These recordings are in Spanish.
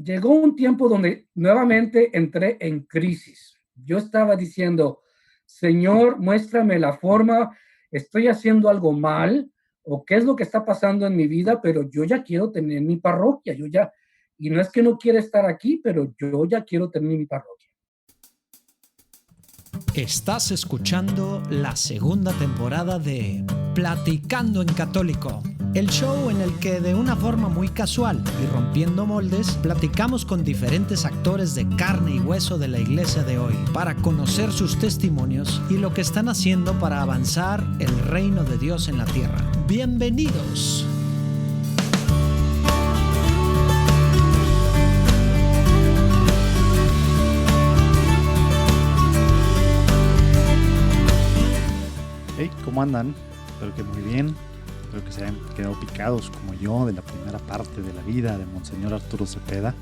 llegó un tiempo donde nuevamente entré en crisis. Yo estaba diciendo, Señor, muéstrame la forma, estoy haciendo algo mal o qué es lo que está pasando en mi vida, pero yo ya quiero tener mi parroquia, y no es que no quiera estar aquí, pero yo ya quiero tener mi parroquia. Estás escuchando la segunda temporada de Platicando en Católico, el show en el que de una forma muy casual y rompiendo moldes, platicamos con diferentes actores de carne y hueso de la iglesia de hoy para conocer sus testimonios y lo que están haciendo para avanzar el reino de Dios en la tierra. ¡Bienvenidos! Hey, ¿cómo andan? Espero que muy bien. Espero que se hayan quedado picados como yo de la primera parte de la vida de Monseñor Arturo Cepeda.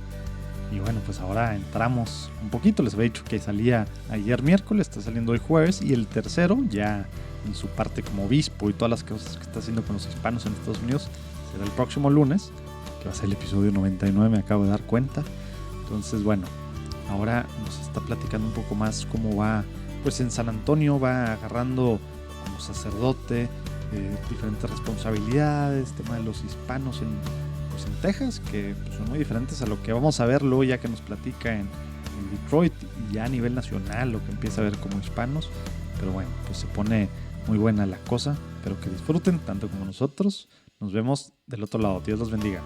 Y bueno, pues ahora entramos un poquito. Les había dicho que salía ayer miércoles, está saliendo hoy jueves. Y el tercero, ya en su parte como obispo y todas las cosas que está haciendo con los hispanos en Estados Unidos, será el próximo lunes, que va a ser el episodio 99, me acabo de dar cuenta. Entonces, bueno, ahora nos está platicando un poco más cómo va, pues en San Antonio va agarrando como sacerdote, diferentes responsabilidades, tema de los hispanos en Texas, que pues, son muy diferentes a lo que vamos a ver luego ya que nos platica en Detroit y ya a nivel nacional lo que empieza a ver como hispanos. Pero bueno, pues se pone muy buena la cosa. Espero que disfruten tanto como nosotros. Nos vemos del otro lado. Dios los bendiga.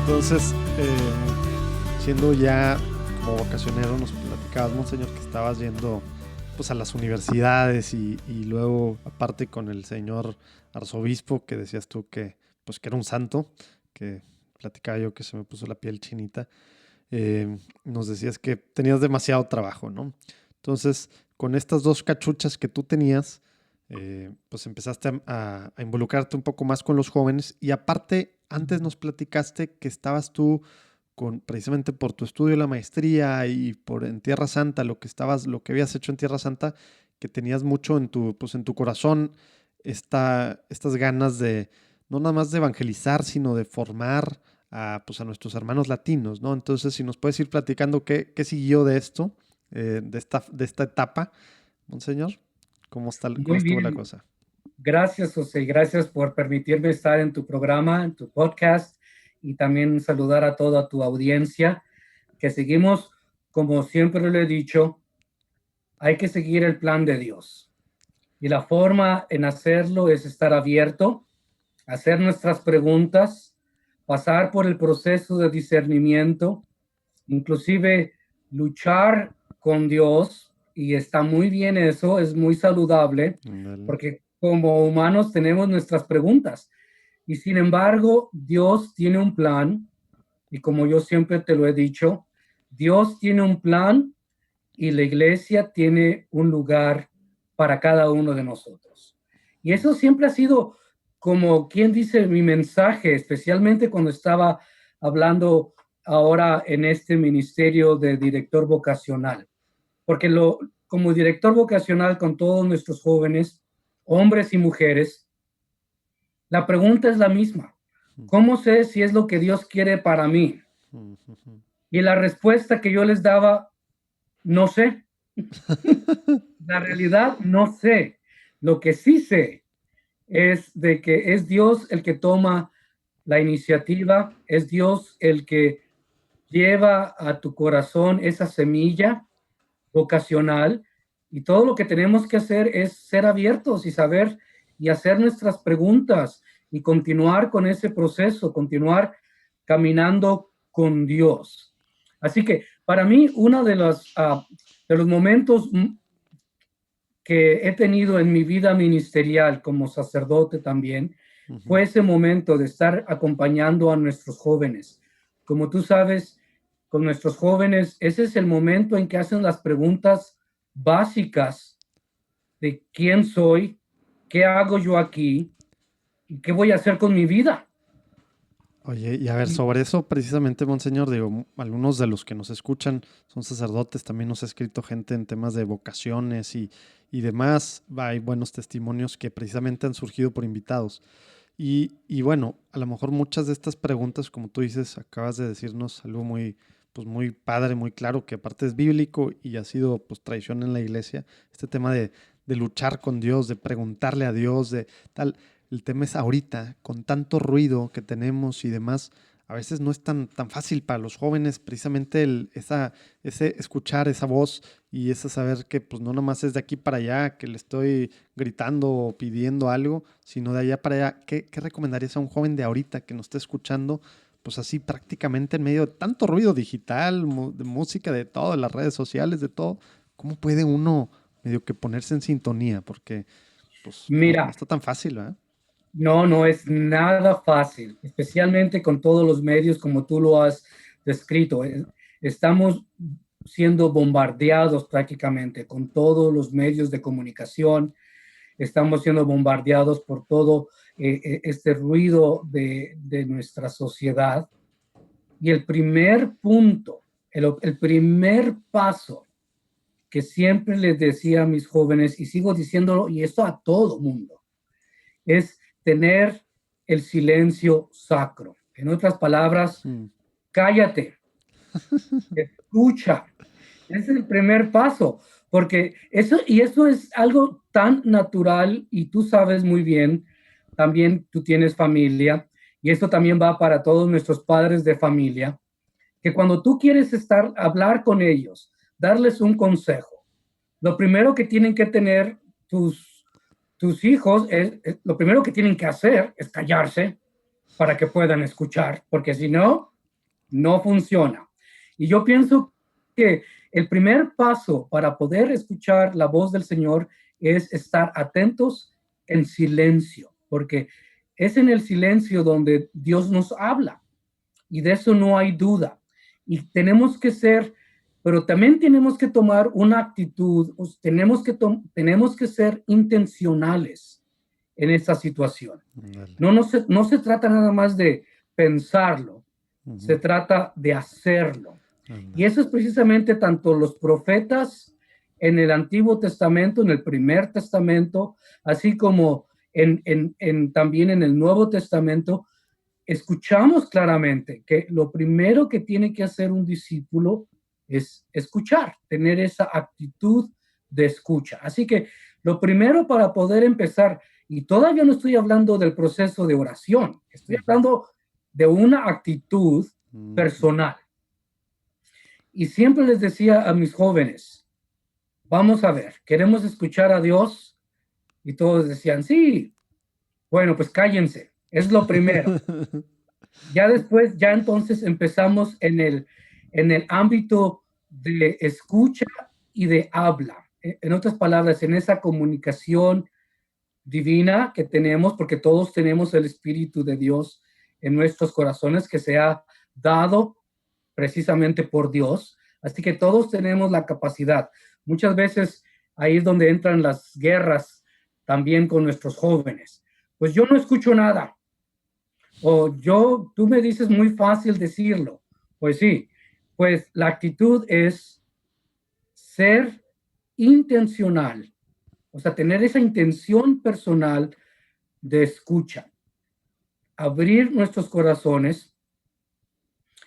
Entonces, siendo ya como vocacionero, nos platicabas, Monseñor, que estabas yendo pues a las universidades y luego aparte con el señor arzobispo, que decías tú que pues que era un santo, que platicaba yo que se me puso la piel chinita. Nos decías que tenías demasiado trabajo, ¿no? Entonces, con estas dos cachuchas que tú tenías, pues empezaste a involucrarte un poco más con los jóvenes y aparte, antes nos platicaste que estabas tú precisamente por tu estudio de la maestría y en Tierra Santa, lo que habías hecho en Tierra Santa, que tenías mucho en tu corazón estas ganas de, no nada más de evangelizar, sino de formar a nuestros hermanos latinos, ¿no? Entonces, si nos puedes ir platicando qué siguió de esto, de esta etapa, Monseñor, ¿cómo estuvo la cosa? Gracias, José, gracias por permitirme estar en tu programa, en tu podcast, y también saludar a toda tu audiencia, que seguimos, como siempre lo he dicho, hay que seguir el plan de Dios. Y la forma en hacerlo es estar abierto, hacer nuestras preguntas, pasar por el proceso de discernimiento, inclusive luchar con Dios, y está muy bien eso, es muy saludable, porque como humanos tenemos nuestras preguntas. Y sin embargo, Dios tiene un plan, y como yo siempre te lo he dicho, Dios tiene un plan y la iglesia tiene un lugar para cada uno de nosotros. Y eso siempre ha sido, como quien dice, mi mensaje, especialmente cuando estaba hablando ahora en este ministerio de director vocacional. Porque como director vocacional con todos nuestros jóvenes, hombres y mujeres, la pregunta es la misma. ¿Cómo sé si es lo que Dios quiere para mí? Y la respuesta que yo les daba, no sé. La realidad, no sé. Lo que sí sé es de que es Dios el que toma la iniciativa, es Dios el que lleva a tu corazón esa semilla vocacional, y todo lo que tenemos que hacer es ser abiertos y saber y hacer nuestras preguntas y continuar con ese proceso, continuar caminando con Dios. Así que para mí uno de los momentos que he tenido en mi vida ministerial como sacerdote también, fue ese momento de estar acompañando a nuestros jóvenes. Como tú sabes, con nuestros jóvenes, ese es el momento en que hacen las preguntas básicas de quién soy, qué hago yo aquí y qué voy a hacer con mi vida. Oye, y a ver, sobre eso precisamente, Monseñor, digo, algunos de los que nos escuchan son sacerdotes, también nos ha escrito gente en temas de vocaciones y demás. Hay buenos testimonios que precisamente han surgido por invitados. Y bueno, a lo mejor muchas de estas preguntas, como tú dices, acabas de decirnos algo muy, pues muy padre, muy claro, que aparte es bíblico y ha sido pues tradición en la iglesia, este tema de luchar con Dios, de preguntarle a Dios, de tal. El tema es ahorita, con tanto ruido que tenemos y demás, a veces no es tan fácil para los jóvenes precisamente ese escuchar esa voz y ese saber que pues no nomás es de aquí para allá, que le estoy gritando o pidiendo algo, sino de allá para allá. ¿Qué recomendarías a un joven de ahorita que nos esté escuchando, pues así prácticamente en medio de tanto ruido digital, de música, de todo, de las redes sociales, de todo? ¿Cómo puede uno medio que ponerse en sintonía? Porque pues no Mira, está tan fácil, ¿verdad? no, no es nada fácil, especialmente con todos los medios como tú lo has descrito. Estamos siendo bombardeados prácticamente con todos los medios de comunicación, estamos siendo bombardeados por todo este ruido de nuestra sociedad. Y el primer punto, el primer paso que siempre les decía a mis jóvenes, y sigo diciéndolo, y esto a todo mundo, es tener el silencio sacro. En otras palabras, cállate, escucha. Ese es el primer paso, porque eso es algo tan natural y tú sabes muy bien, también tú tienes familia, y esto también va para todos nuestros padres de familia, que cuando tú quieres hablar con ellos, darles un consejo, lo primero que tienen que tener tus hijos, lo primero que tienen que hacer es callarse para que puedan escuchar, porque si no, no funciona. Y yo pienso que el primer paso para poder escuchar la voz del Señor es estar atentos en silencio, porque es en el silencio donde Dios nos habla, y de eso no hay duda. Y tenemos que ser, pero también tenemos que tomar una actitud, tenemos que ser intencionales en esta situación. No se trata nada más de pensarlo, se trata de hacerlo. Y eso es precisamente tanto los profetas en el Antiguo Testamento, en el Primer Testamento, así como también en el Nuevo Testamento. Escuchamos claramente que lo primero que tiene que hacer un discípulo es escuchar, tener esa actitud de escucha. Así que lo primero para poder empezar, y todavía no estoy hablando del proceso de oración, estoy hablando de una actitud personal. Y siempre les decía a mis jóvenes, vamos a ver, ¿queremos escuchar a Dios? Y todos decían, sí, bueno, pues cállense, es lo primero. Ya después, ya entonces empezamos en el ámbito de escucha y de habla. En otras palabras, en esa comunicación divina que tenemos, porque todos tenemos el Espíritu de Dios en nuestros corazones que se ha dado precisamente por Dios. Así que todos tenemos la capacidad. Muchas veces ahí es donde entran las guerras también con nuestros jóvenes. Pues yo no escucho nada. O tú me dices muy fácil decirlo. Pues sí, pues la actitud es ser intencional, o sea, tener esa intención personal de escucha, abrir nuestros corazones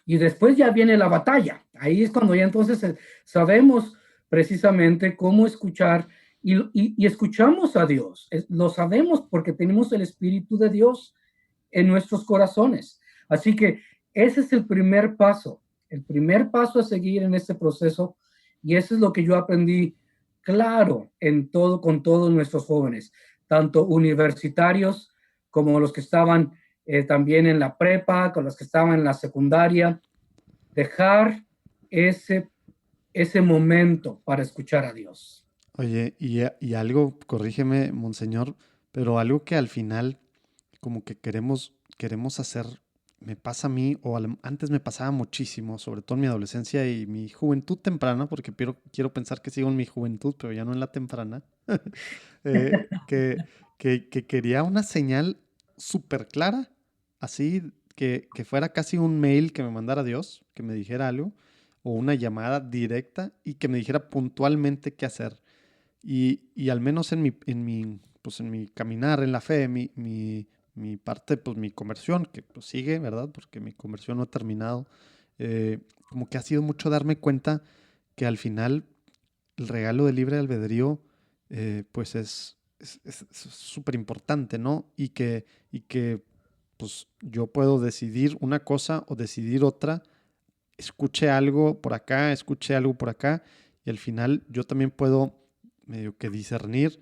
y después ya viene la batalla. Ahí es cuando ya entonces sabemos precisamente cómo escuchar y escuchamos a Dios. Lo sabemos porque tenemos el Espíritu de Dios en nuestros corazones. Así que ese es el primer paso a seguir en este proceso, y eso es lo que yo aprendí claro con todos nuestros jóvenes, tanto universitarios como los que estaban también en la prepa, con los que estaban en la secundaria, dejar ese momento para escuchar a Dios. Oye, y algo, corrígeme, monseñor, pero algo que al final como que queremos hacer, me pasa a mí, o antes me pasaba muchísimo, sobre todo en mi adolescencia y mi juventud temprana, porque quiero pensar que sigo en mi juventud, pero ya no en la temprana, que quería una señal súper clara, así que fuera casi un mail que me mandara Dios, que me dijera algo, o una llamada directa y que me dijera puntualmente qué hacer. Y al menos pues en mi caminar en la fe, mi parte, pues mi conversión, que pues sigue, ¿verdad? Porque mi conversión no ha terminado. Como que ha sido mucho darme cuenta que al final el regalo de libre albedrío, pues es súper importante, ¿no? Y que pues yo puedo decidir una cosa o decidir otra, escuche algo por acá, escuche algo por acá, y al final yo también puedo medio que discernir,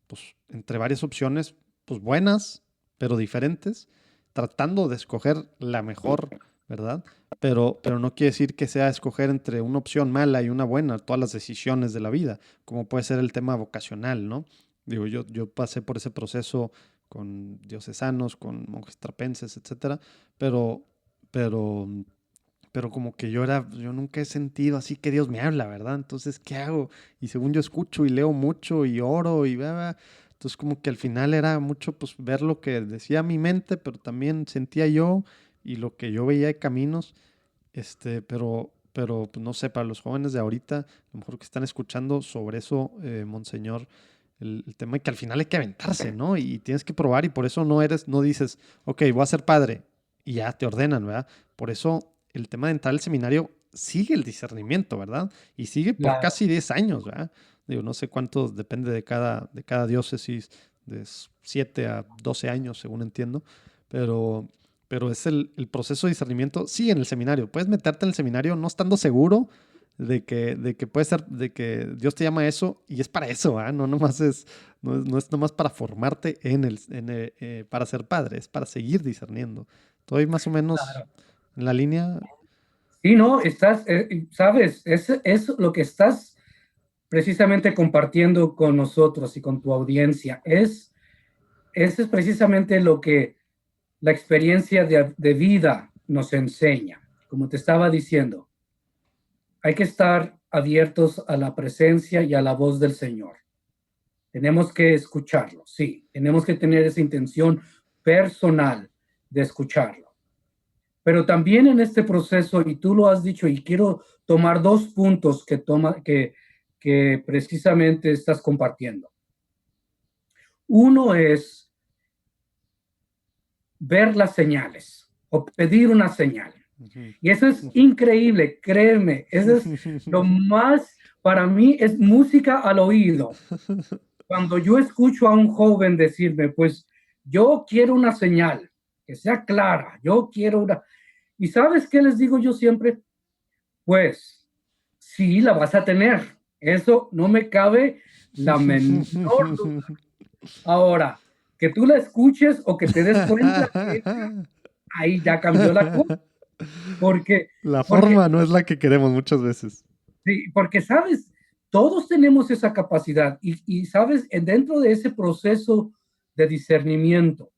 pues, entre varias opciones, pues buenas, pero diferentes, tratando de escoger la mejor, ¿verdad? Pero no quiere decir que sea escoger entre una opción mala y una buena, todas las decisiones de la vida, como puede ser el tema vocacional, ¿no? Digo, yo pasé por ese proceso con diocesanos, con monjes trapenses, etcétera, pero, pero, pero como que yo nunca he sentido así que Dios me habla, ¿verdad? Entonces, ¿qué hago? Y según yo escucho y leo mucho y oro y bla, bla. Entonces como que al final era mucho pues ver lo que decía mi mente, pero también sentía yo y lo que yo veía de caminos, pero pues no sé, para los jóvenes de ahorita, a lo mejor que están escuchando sobre eso, Monseñor, el tema es que al final hay que aventarse, ¿no? Y tienes que probar y por eso no dices, ok, voy a ser padre y ya te ordenan, ¿verdad? Por eso el tema de entrar al seminario sigue el discernimiento, ¿verdad? Y sigue por Claro. casi 10 años, ¿verdad? Digo, no sé cuántos, depende de cada diócesis, de 7 a 12 años, según entiendo, pero, pero es el proceso de discernimiento, sí, en el seminario. Puedes meterte en el seminario no estando seguro de que puede ser, de que Dios te llama a eso, y es para eso, ¿ah? No es nomás para formarte para ser padre, es para seguir discerniendo. Estoy más o menos en la línea. Sí, no, sabes, es lo que estás precisamente compartiendo con nosotros y con tu audiencia. Eso es precisamente lo que la experiencia de vida nos enseña. Como te estaba diciendo, hay que estar abiertos a la presencia y a la voz del Señor. Tenemos que escucharlo, sí, tenemos que tener esa intención personal de escucharlo. Pero también en este proceso, y tú lo has dicho, y quiero tomar dos puntos que precisamente estás compartiendo. Uno es ver las señales o pedir una señal. Y eso es increíble, créeme, eso es lo más, para mí es música al oído. Cuando yo escucho a un joven decirme, pues yo quiero una señal, que sea clara, yo quiero una... ¿Y sabes qué les digo yo siempre? Pues sí, la vas a tener. Eso no me cabe la menor duda. Ahora, que tú la escuches o que te des cuenta que ahí ya cambió la cosa. La Porque, forma no es la que queremos muchas veces. sí, porque, sabes, todos tenemos esa capacidad y, sabes, dentro de ese proceso de discernimiento,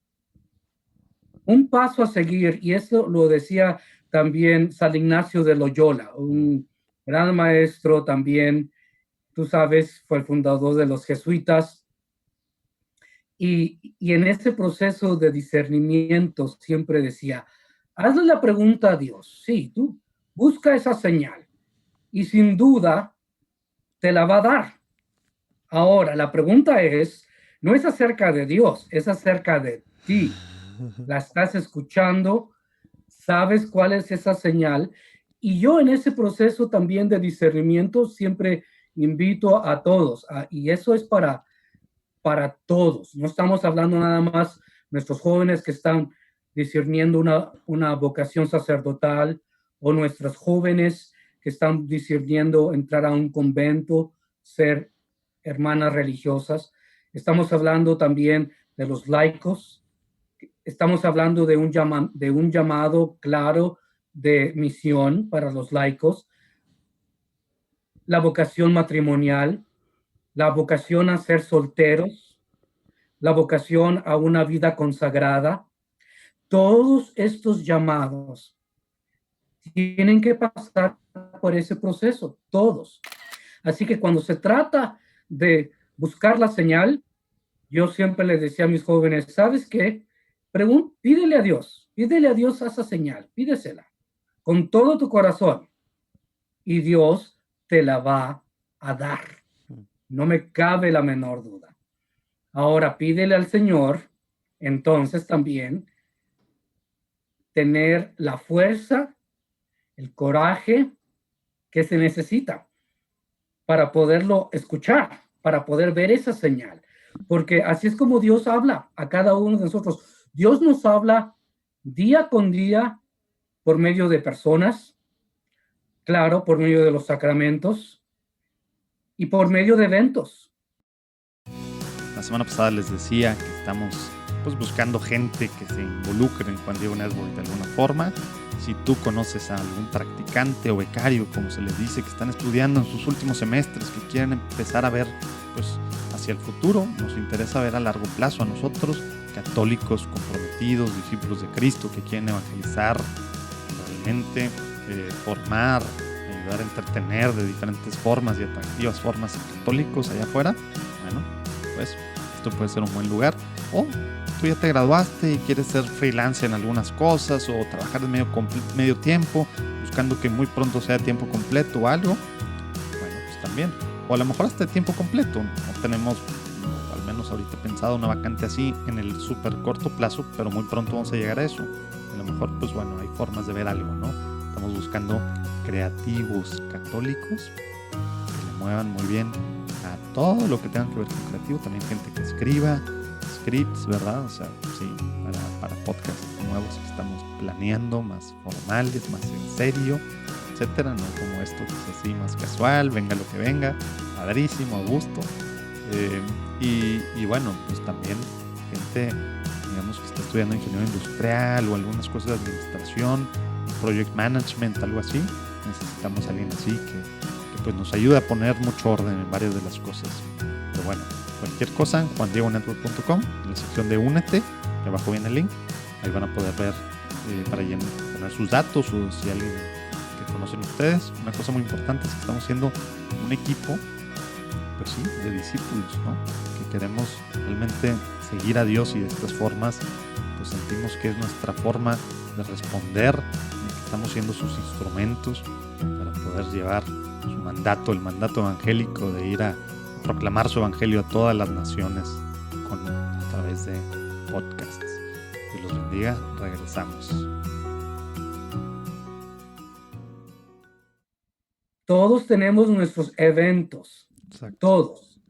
un paso a seguir, y eso lo decía también San Ignacio de Loyola, un gran maestro también, tú sabes, fue el fundador de los jesuitas, y en ese proceso de discernimiento siempre decía, hazle la pregunta a Dios, sí, tú busca esa señal, y sin duda te la va a dar. Ahora, la pregunta no es acerca de Dios, es acerca de ti. La estás escuchando, sabes cuál es esa señal. Y yo en ese proceso también de discernimiento siempre invito a todos, y eso es para todos. No estamos hablando nada más nuestros jóvenes que están discerniendo una vocación sacerdotal o nuestros jóvenes que están discerniendo entrar a un convento, ser hermanas religiosas. Estamos hablando también de los laicos. Estamos hablando de un llamado claro de misión para los laicos, la vocación matrimonial, la vocación a ser solteros, la vocación a una vida consagrada. Todos estos llamados tienen que pasar por ese proceso, todos. Así que cuando se trata de buscar la señal, yo siempre les decía a mis jóvenes, ¿sabes qué? Pídele a Dios, Pídele a Dios esa señal, pídesela con todo tu corazón y Dios te la va a dar. No me cabe la menor duda. Ahora pídele al Señor, entonces también, tener la fuerza, el coraje que se necesita para poderlo escuchar, para poder ver esa señal. Porque así es como Dios habla a cada uno de nosotros. Dios nos habla día con día por medio de personas, claro, por medio de los sacramentos y por medio de eventos. La semana pasada les decía que estamos pues buscando gente que se involucre en Juan Diego Network de alguna forma. Si tú conoces a algún practicante o becario, como se les dice, que están estudiando en sus últimos semestres, que quieren empezar a ver pues hacia el futuro, nos interesa ver a largo plazo a nosotros, católicos comprometidos, discípulos de Cristo, que quieren evangelizar, realmente formar, ayudar a entretener de diferentes formas y atractivas formas a católicos allá afuera. Bueno, pues esto puede ser un buen lugar. O tú ya te graduaste y quieres ser freelance en algunas cosas o trabajar de medio tiempo, buscando que muy pronto sea tiempo completo o algo. Bueno, pues también. O a lo mejor hasta tiempo completo. No tenemos, o al menos ahorita pensado, una vacante así en el súper corto plazo, pero muy pronto vamos a llegar a eso. A lo mejor, pues bueno, hay formas de ver algo, ¿no? Estamos buscando creativos católicos que le muevan muy bien a todo lo que tenga que ver con creativo. También gente que escriba scripts, ¿verdad? O sea, sí, para podcasts nuevos que estamos planeando, más formales, más en serio, etcétera, no como esto que es así más casual, venga lo que venga, padrísimo, a gusto. Y bueno, pues también gente, digamos, que está estudiando ingeniería industrial o algunas cosas de administración, project management, algo así. Necesitamos a alguien así que pues nos ayude a poner mucho orden en varias de las cosas. Pero bueno, cualquier cosa, juandiegonetwork.com, en la sección de Únete, que abajo viene el link, ahí van a poder ver para poner sus datos o si alguien que conocen ustedes. Una cosa muy importante es que estamos siendo un equipo, pues sí, de discípulos, ¿no? Que queremos realmente seguir a Dios y de estas formas, pues sentimos que es nuestra forma de responder, de que estamos siendo sus instrumentos para poder llevar su mandato, el mandato evangélico de ir a proclamar su evangelio a todas las naciones a través de podcasts. Dios los bendiga. Regresamos. Todos tenemos nuestros eventos. Exacto. Todos.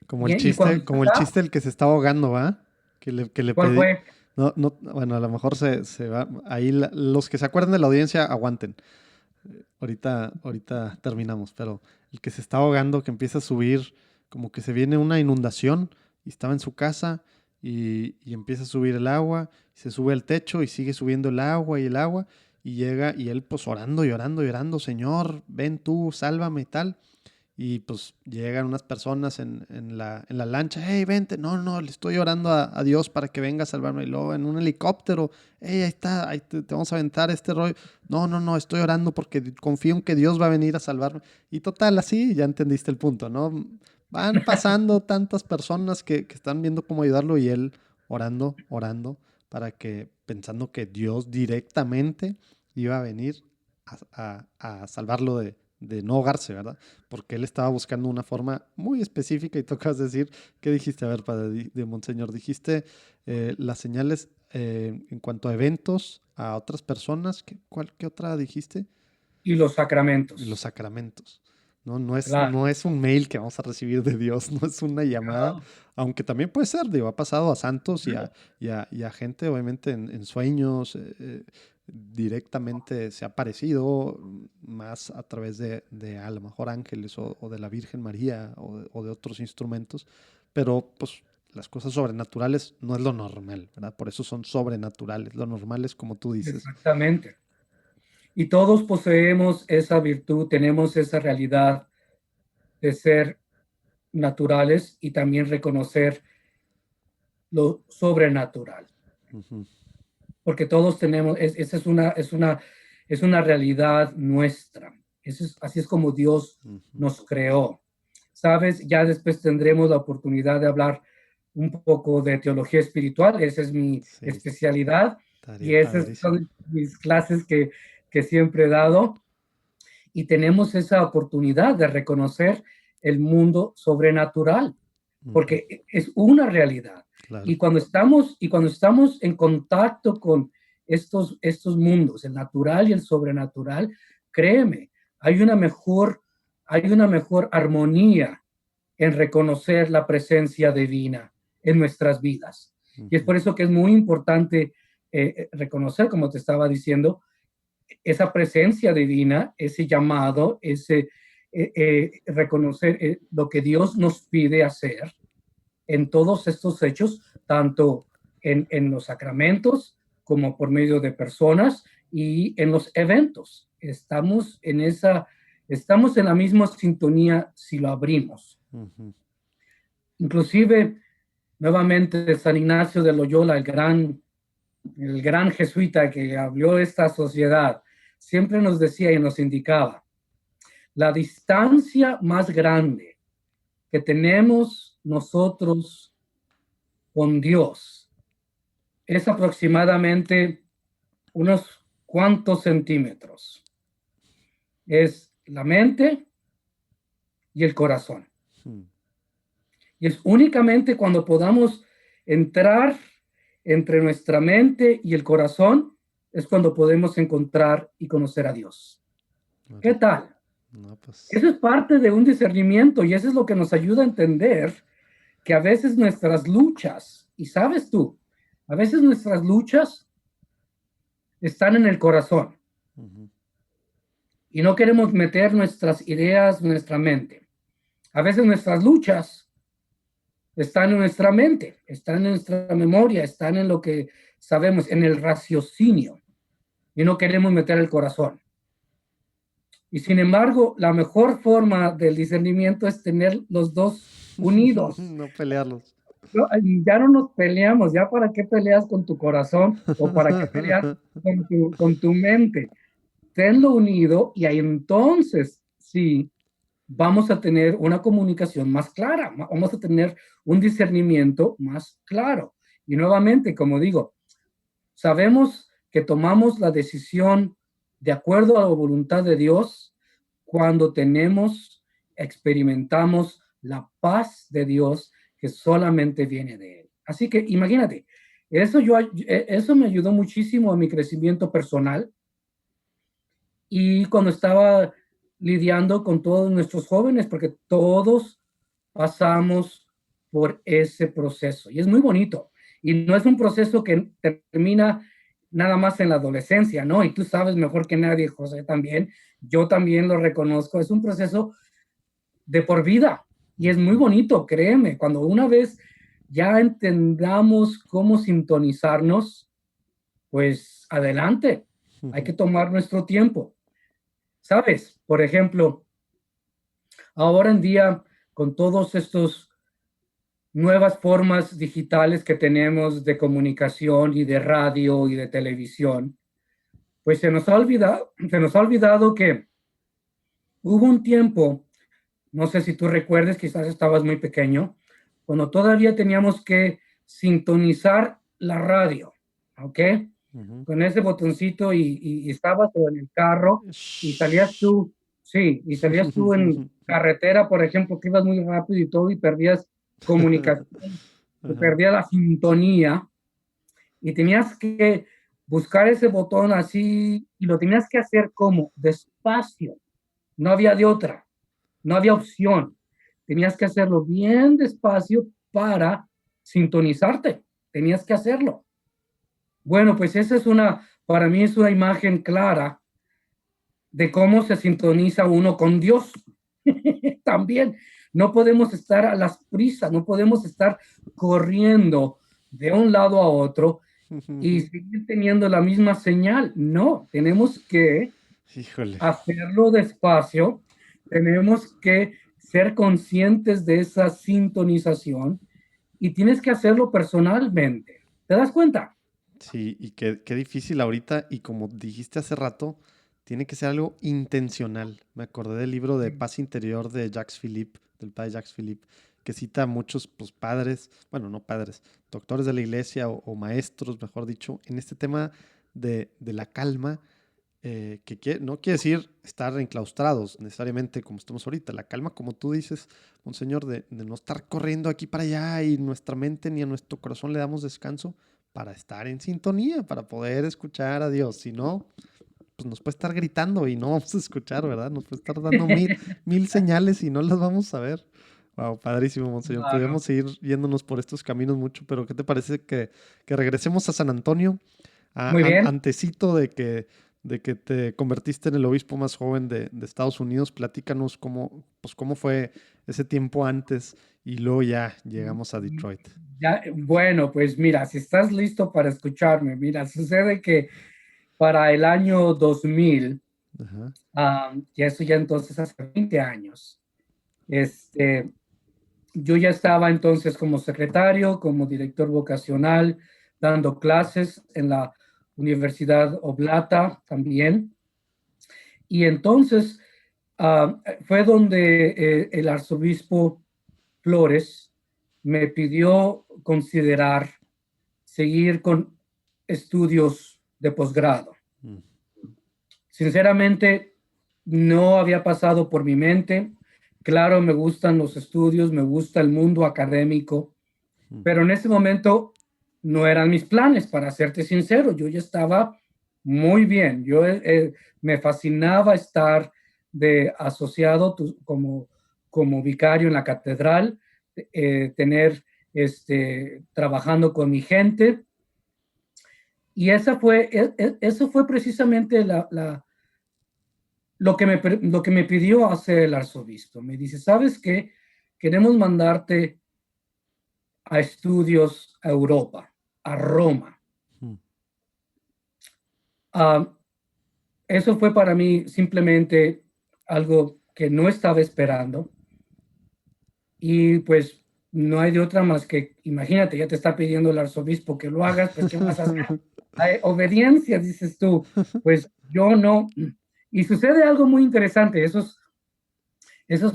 Como el chiste del que se está ahogando, ¿va? Que le ¿Cuál pedí. fue? No, bueno, a lo mejor se va. Ahí los que se acuerdan de la audiencia, aguanten. Ahorita terminamos, pero el que se está ahogando, que empieza a subir, como que se viene una inundación y estaba en su casa y empieza a subir el agua, se sube al techo y sigue subiendo el agua y llega y él pues orando, llorando, Señor, ven tú, sálvame y tal. Y pues llegan unas personas en la lancha, hey, vente, no, le estoy orando a Dios para que venga a salvarme. Y luego en un helicóptero, hey, ahí está, ahí te vamos a aventar este rollo. No, estoy orando porque confío en que Dios va a venir a salvarme. Y total, así ya entendiste el punto, ¿no? Van pasando tantas personas que están viendo cómo ayudarlo y él orando, pensando que Dios directamente iba a venir a salvarlo de no ahogarse, ¿verdad? Porque él estaba buscando una forma muy específica y tocas decir, ¿qué dijiste? A ver, padre de Monseñor, dijiste las señales en cuanto a eventos, a otras personas, ¿qué otra dijiste? Y los sacramentos. Los sacramentos. No Claro. es un mail que vamos a recibir de Dios, no es una llamada, No. aunque también puede ser, digo, ha pasado a santos y a gente, obviamente, en sueños, directamente se ha aparecido más a través de a lo mejor ángeles o de la Virgen María o de otros instrumentos, pero pues las cosas sobrenaturales no es lo normal, ¿verdad? Por eso son sobrenaturales, lo normal es como tú dices. Exactamente. Y todos poseemos esa virtud, tenemos esa realidad de ser naturales y también reconocer lo sobrenatural. Uh-huh. Porque todos tenemos, esa es una realidad nuestra. Así es como Dios nos creó. ¿Sabes? Ya después tendremos la oportunidad de hablar un poco de teología espiritual. Esa es mi especialidad. Estaría Y esas padrísimo. son mis clases que siempre he dado. Y tenemos esa oportunidad de reconocer el mundo sobrenatural, Ujú, porque es una realidad. claro. Y cuando estamos en contacto con estos mundos, el natural y el sobrenatural, créeme, hay una mejor armonía en reconocer la presencia divina en nuestras vidas. Y es Ujú, por eso que es muy importante reconocer, como te estaba diciendo, esa presencia divina, ese llamado, ese reconocer lo que Dios nos pide hacer en todos estos hechos, tanto en los sacramentos como por medio de personas y en los eventos. Estamos en la misma sintonía si lo abrimos. ujú. Inclusive, nuevamente, San Ignacio de Loyola, el gran jesuita que abrió esta sociedad, siempre nos decía y nos indicaba, la distancia más grande que tenemos nosotros con Dios es aproximadamente unos cuantos centímetros. Es la mente y el corazón. Mm, Y es únicamente cuando podamos entrar entre nuestra mente y el corazón, es cuando podemos encontrar y conocer a Dios. ¿Qué órale. tal? No, pues. Eso es parte de un discernimiento y eso es lo que nos ayuda a entender que a veces nuestras luchas, y sabes tú, a veces nuestras luchas están en el corazón Ujú, y no queremos meter nuestras ideas en nuestra mente. A veces nuestras luchas están en nuestra mente, están en nuestra memoria, están en lo que sabemos, en el raciocinio y no queremos meter el corazón. Y sin embargo, la mejor forma del discernimiento es tener los dos unidos. no pelearlos. No, ya no nos peleamos, ya para qué peleas con tu corazón o para qué peleas con tu mente. Tenlo unido y ahí entonces sí vamos a tener una comunicación más clara, vamos a tener un discernimiento más claro. Y nuevamente, como digo, sabemos que tomamos la decisión de acuerdo a la voluntad de Dios cuando experimentamos la paz de Dios que solamente viene de Él. Así que imagínate, eso me ayudó muchísimo a mi crecimiento personal y cuando estaba lidiando con todos nuestros jóvenes, porque todos pasamos por ese proceso y es muy bonito. Y no es un proceso que termina nada más en la adolescencia, ¿no? Y tú sabes mejor que nadie, José, también, yo también lo reconozco, es un proceso de por vida y es muy Ujú, bonito, créeme, cuando una vez ya entendamos cómo sintonizarnos, pues adelante, hay ujú, que tomar nuestro tiempo. ¿Sabes? Por ejemplo, ahora en día, con todos estos nuevas formas digitales que tenemos de comunicación y de radio y de televisión, pues se nos ha olvidado que hubo un tiempo, no sé si tú recuerdes, quizás estabas muy pequeño, cuando todavía teníamos que sintonizar la radio, ¿ok? ujú. Con ese botoncito y estabas en el carro y salías Shh. tú, sí, y salías tú en carretera, por ejemplo, que ibas muy rápido y todo y perdías comunicación, Ajá. perdías la sintonía y tenías que buscar ese botón así y lo tenías que hacer como despacio, no había de otra, no había opción, tenías que hacerlo bien despacio para sintonizarte, tenías que hacerlo. Bueno, pues para mí es una imagen clara de cómo se sintoniza uno con Dios. También no podemos estar a las prisas, no podemos estar corriendo de un lado a otro y seguir teniendo la misma señal. No, tenemos que Híjole. hacerlo despacio, tenemos que ser conscientes de esa sintonización y tienes que hacerlo personalmente. ¿Te das cuenta? Sí, y qué difícil ahorita, y como dijiste hace rato, tiene que ser algo intencional. Me acordé del libro de Paz Interior de Jacques Philippe, del padre Jacques Philippe, que cita a muchos pues, padres, bueno, no padres, doctores de la iglesia o maestros, mejor dicho, en este tema de la calma, que no quiere decir estar enclaustrados necesariamente como estamos ahorita. La calma, como tú dices, Monseñor, de no estar corriendo aquí para allá y nuestra mente ni a nuestro corazón le damos descanso para estar en sintonía, para poder escuchar a Dios. Si no, pues nos puede estar gritando y no vamos a escuchar, ¿verdad? Nos puede estar dando mil señales y no las vamos a ver. Wow, padrísimo, Monseñor. Claro. Podríamos seguir yéndonos por estos caminos mucho, pero ¿qué te parece que regresemos a San Antonio? Muy bien. Antecito de que te convertiste en el obispo más joven de Estados Unidos. Platícanos cómo fue ese tiempo antes y luego ya llegamos a Detroit. Bueno, pues mira, si estás listo para escucharme, mira, sucede que para el año 2000, y eso ya entonces hace 20 años, yo ya estaba entonces como secretario, como director vocacional, dando clases en la Universidad Oblata también. Y entonces fue donde el arzobispo Flores me pidió considerar seguir con estudios de posgrado. Sinceramente, no había pasado por mi mente. Claro, me gustan los estudios, me gusta el mundo académico, pero en ese momento no eran mis planes, para serte sincero. Yo ya estaba muy bien. Me fascinaba estar de asociado como vicario en la catedral, trabajando con mi gente. Y eso fue precisamente lo que me pidió hacer el arzobispo. Me dice, ¿sabes qué? Queremos mandarte a estudios a Europa, a Roma. Eso fue para mí simplemente algo que no estaba esperando. Y pues no hay de otra más que, imagínate, ya te está pidiendo el arzobispo que lo hagas, pues ¿qué vas a hacer? Obediencia, dices tú. Pues yo no. Y sucede algo muy interesante. Esos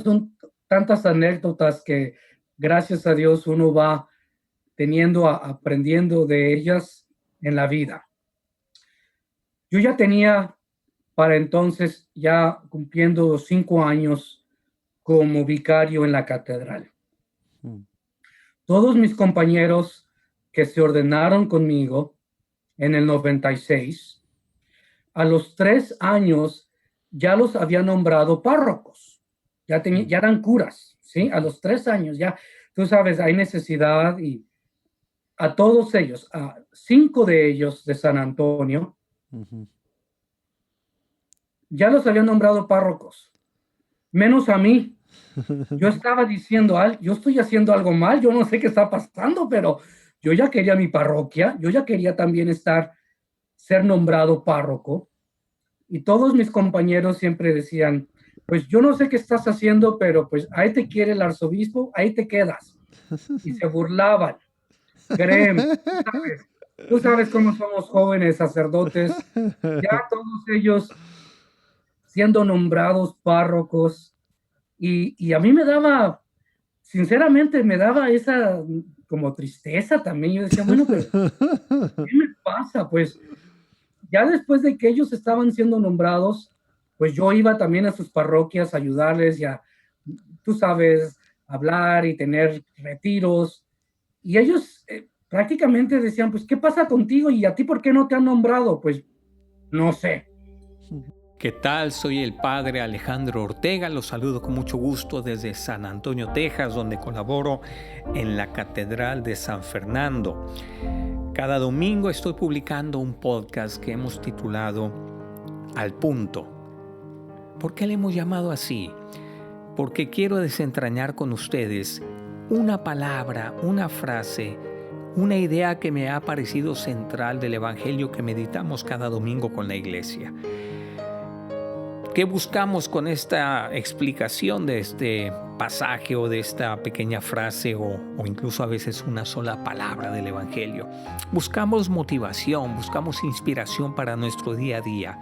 son tantas anécdotas que gracias a Dios uno va aprendiendo de ellas en la vida. Yo ya tenía para entonces, ya cumpliendo 5 años como vicario en la catedral. Todos mis compañeros que se ordenaron conmigo en el 96, a los 3 años ya los había nombrado párrocos, ya eran curas, ¿sí? A los 3 años ya, tú sabes, hay necesidad, y a todos ellos, a 5 de ellos de San Antonio, ya los habían nombrado párrocos, menos a mí. Yo estaba diciendo, yo estoy haciendo algo mal, yo no sé qué está pasando, pero yo ya quería mi parroquia, yo ya quería también ser nombrado párroco. Y todos mis compañeros siempre decían, pues yo no sé qué estás haciendo, pero pues ahí te quiere el arzobispo, ahí te quedas. Y se burlaban. Créeme, tú sabes cómo somos jóvenes sacerdotes, ya todos ellos siendo nombrados párrocos. Y a mí sinceramente me daba esa como tristeza también. Yo decía, bueno, pero ¿qué me pasa? Pues ya después de que ellos estaban siendo nombrados, pues yo iba también a sus parroquias a ayudarles y tú sabes, hablar y tener retiros. Y ellos prácticamente decían, pues, ¿qué pasa contigo? ¿Y a ti por qué no te han nombrado? Pues, no sé. ¿Qué tal? Soy el padre Alejandro Ortega, los saludo con mucho gusto desde San Antonio, Texas, donde colaboro en la Catedral de San Fernando. Cada domingo estoy publicando un podcast que hemos titulado Al Punto. ¿Por qué le hemos llamado así? Porque quiero desentrañar con ustedes una palabra, una frase, una idea que me ha parecido central del Evangelio que meditamos cada domingo con la iglesia. ¿Qué buscamos con esta explicación de este pasaje o de esta pequeña frase o incluso a veces una sola palabra del Evangelio? Buscamos motivación, buscamos inspiración para nuestro día a día.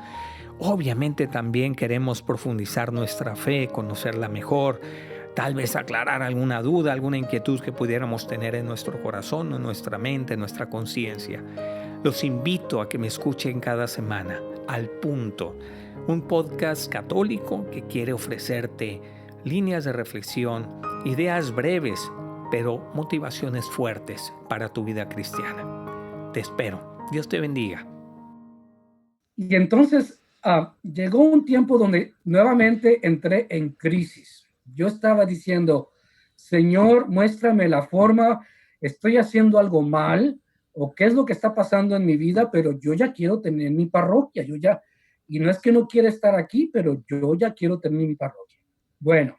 Obviamente también queremos profundizar nuestra fe, conocerla mejor, tal vez aclarar alguna duda, alguna inquietud que pudiéramos tener en nuestro corazón, en nuestra mente, en nuestra conciencia. Los invito a que me escuchen cada semana, Al Punto, un podcast católico que quiere ofrecerte líneas de reflexión, ideas breves, pero motivaciones fuertes para tu vida cristiana. Te espero. Dios te bendiga. Y entonces llegó un tiempo donde nuevamente entré en crisis. Yo estaba diciendo, Señor, muéstrame la forma, estoy haciendo algo mal, o qué es lo que está pasando en mi vida, pero yo ya quiero tener mi parroquia, y no es que no quiera estar aquí, pero yo ya quiero tener mi parroquia. Bueno,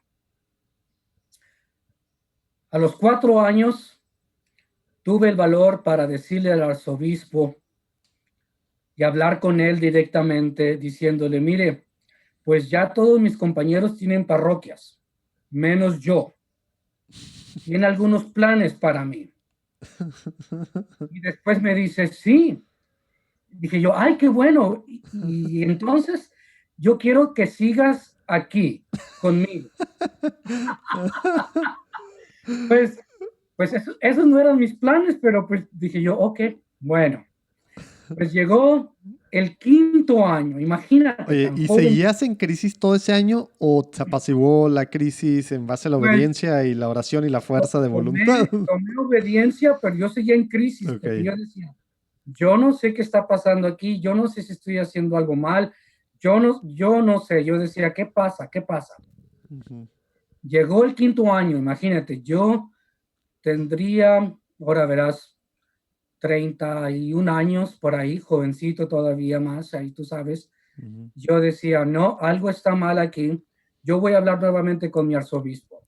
a los 4 años tuve el valor para decirle al arzobispo y hablar con él directamente, diciéndole, mire, pues ya todos mis compañeros tienen parroquias, menos yo. Tiene algunos planes para mí. Y después me dice, sí. Dije yo, ay, qué bueno. Y entonces yo quiero que sigas aquí conmigo. Pues esos no eran mis planes, pero pues dije yo, ok, bueno. Pues llegó el 5.º año, imagínate. Oye, ¿y seguías en crisis todo ese año o se apaciguó la crisis en base a la obediencia y la oración y la fuerza de voluntad? Tomé obediencia, pero yo seguía en crisis. Okay. Yo decía, yo no sé qué está pasando aquí, yo no sé si estoy haciendo algo mal, yo no sé. Yo decía, ¿qué pasa? ¿Qué pasa? Uh-huh. Llegó el 5.º año, imagínate, yo tendría, ahora verás, 31 años por ahí, jovencito todavía más, ahí tú sabes. Uh-huh. Yo decía, no, algo está mal aquí, yo voy a hablar nuevamente con mi arzobispo.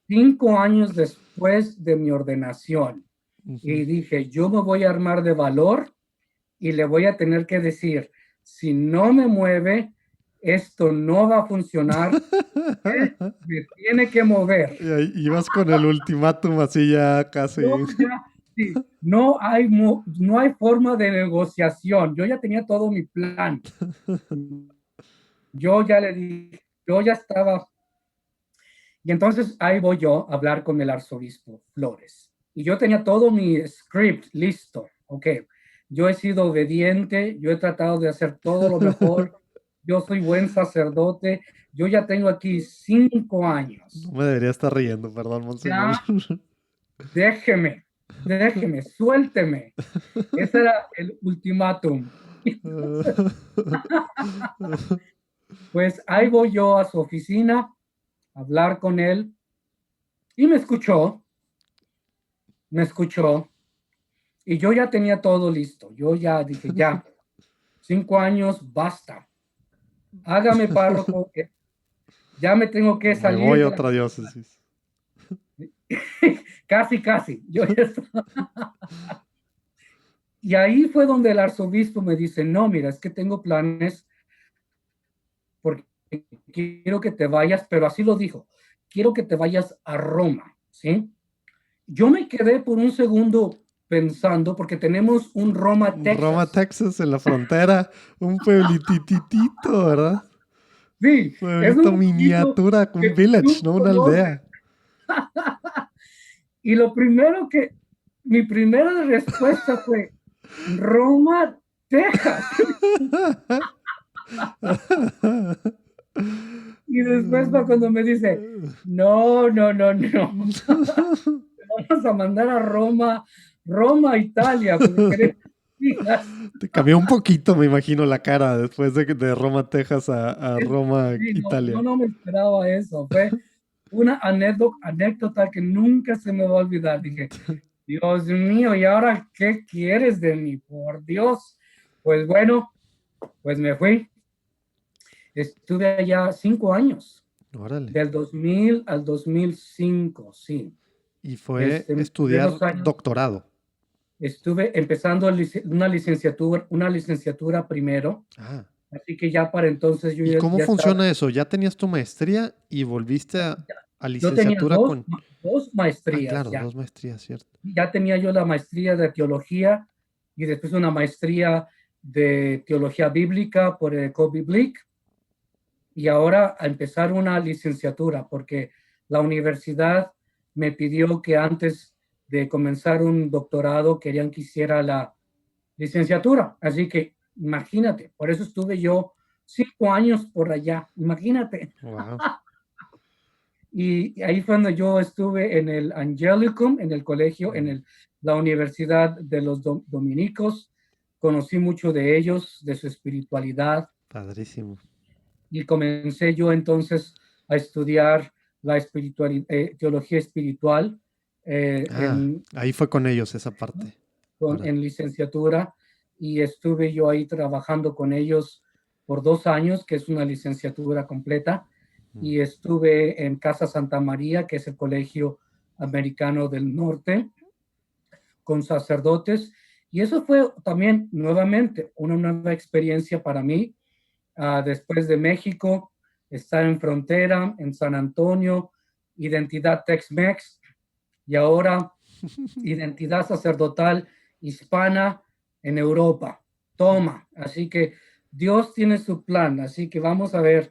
5 años después de mi ordenación, uh-huh. Y dije, yo me voy a armar de valor y le voy a tener que decir, si no me mueve, esto no va a funcionar, me tiene que mover. Y ahí ibas con el ultimátum así ya casi. Sí, no hay forma de negociación. Yo ya tenía todo mi plan. Yo ya le dije, yo ya estaba. Y entonces ahí voy yo a hablar con el arzobispo Flores. Y yo tenía todo mi script listo. Ok, yo he sido obediente, yo he tratado de hacer todo lo mejor. Yo soy buen sacerdote. Yo ya tengo aquí 5 años. No me debería estar riendo, perdón, monseñor. Déjeme, suélteme. Ese era el ultimátum. Pues ahí voy yo a su oficina a hablar con él y me escuchó y yo ya tenía todo listo. Yo ya dije, ya, 5 años, basta. Hágame párroco, ya me tengo que salir. Me voy a otra diócesis. Casi. Yo ya estaba. Y ahí fue donde el arzobispo me dice, no, mira, es que tengo planes porque quiero que te vayas, pero así lo dijo, quiero que te vayas a Roma, ¿sí? Yo me quedé por un segundo pensando, porque tenemos un Roma, Texas. Roma, Texas, en la frontera, un pueblititito, ¿verdad? Sí. Pueblito miniatura, un village, no una aldea. Y mi primera respuesta fue, Roma, Texas. Y después fue cuando me dice, no. Vamos a mandar a Roma, Italia. Te cambió un poquito, me imagino, la cara después de Roma, Texas a Roma, sí, Italia. No me esperaba eso. Fue una anécdota que nunca se me va a olvidar. Dije, Dios mío, ¿y ahora qué quieres de mí? Por Dios. Pues bueno, pues me fui. Estuve allá 5 años. Órale. Del 2000 al 2005, sí. Y fue estudiar doctorado. Estuve empezando una licenciatura primero. Ah. Así que ya para entonces yo ¿Y cómo funciona eso? ¿Ya tenías tu maestría y volviste a licenciatura? Yo tenía dos maestrías. Claro, ya. 2 maestrías, cierto. Ya tenía yo la maestría de teología y después una maestría de teología bíblica por el Kobe Blick. Y ahora a empezar una licenciatura, porque la universidad me pidió que antes de comenzar un doctorado querían que hiciera la licenciatura. Así que imagínate, por eso estuve yo 5 años por allá, imagínate. Wow. Y ahí fue cuando yo estuve en el Angelicum, en el colegio, en la Universidad de los Dominicos. Conocí mucho de ellos, de su espiritualidad. Padrísimo. Y comencé yo entonces a estudiar la teología espiritual. Ahí fue con ellos esa parte. En licenciatura. Y estuve yo ahí trabajando con ellos por 2 años, que es una licenciatura completa. Y estuve en Casa Santa María, que es el Colegio Americano del Norte, con sacerdotes. Y eso fue también nuevamente una nueva experiencia para mí. Después de México, estar en frontera, en San Antonio, identidad Tex-Mex, y ahora identidad sacerdotal hispana en Europa. Toma. Así que Dios tiene su plan. Así que vamos a ver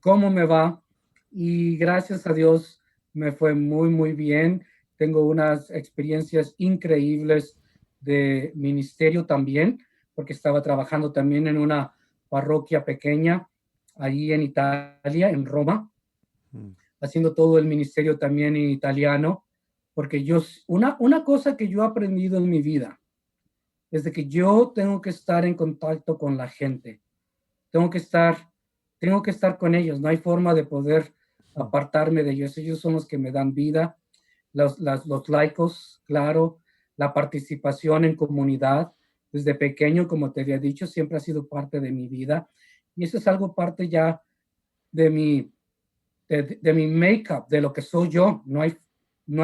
cómo me va, y gracias a Dios me fue muy, muy bien. Tengo unas experiencias increíbles de ministerio también, porque estaba trabajando también en una parroquia pequeña allí en Italia, en Roma, haciendo todo el ministerio también en italiano, porque una cosa que yo he aprendido en mi vida es de que yo tengo que estar en contacto con la gente. Tengo que estar con ellos. No hay forma de poder apartarme de ellos. Ellos son los que me dan vida. Los laicos, claro, la participación en comunidad. Desde pequeño, como te había dicho, siempre ha sido parte de mi vida. Y eso es algo parte ya de mi make-up, de lo que soy yo. No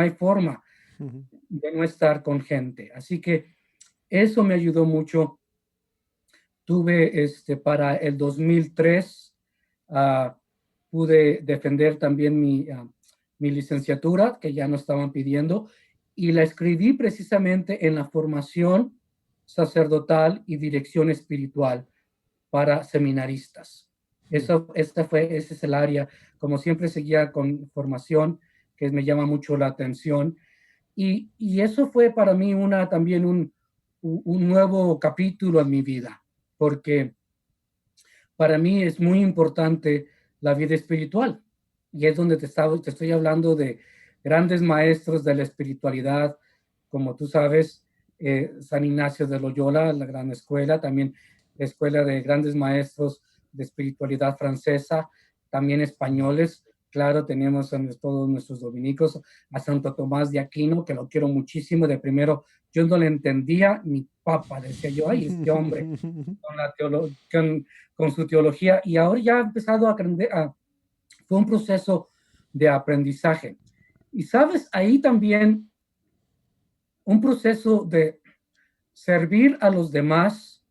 hay forma de no estar con gente. Así que eso me ayudó mucho. Tuve para el 2003, pude defender también mi licenciatura, que ya no estaban pidiendo, y la escribí precisamente en la formación sacerdotal y dirección espiritual para seminaristas. Ese es el área. Como siempre seguía con formación, que me llama mucho la atención, y eso fue para mí también un nuevo capítulo en mi vida, porque para mí es muy importante la vida espiritual, y es donde te estoy hablando de grandes maestros de la espiritualidad, como tú sabes, San Ignacio de Loyola, la gran escuela, también la escuela de grandes maestros de espiritualidad francesa, también españoles. Claro, tenemos a todos nuestros dominicos, a Santo Tomás de Aquino, que lo quiero muchísimo. De primero, yo no le entendía ni papa, decía yo, ay, este hombre, con su teología, y ahora ya ha empezado a aprender. Fue un proceso de aprendizaje. Y sabes, ahí también un proceso de servir a los demás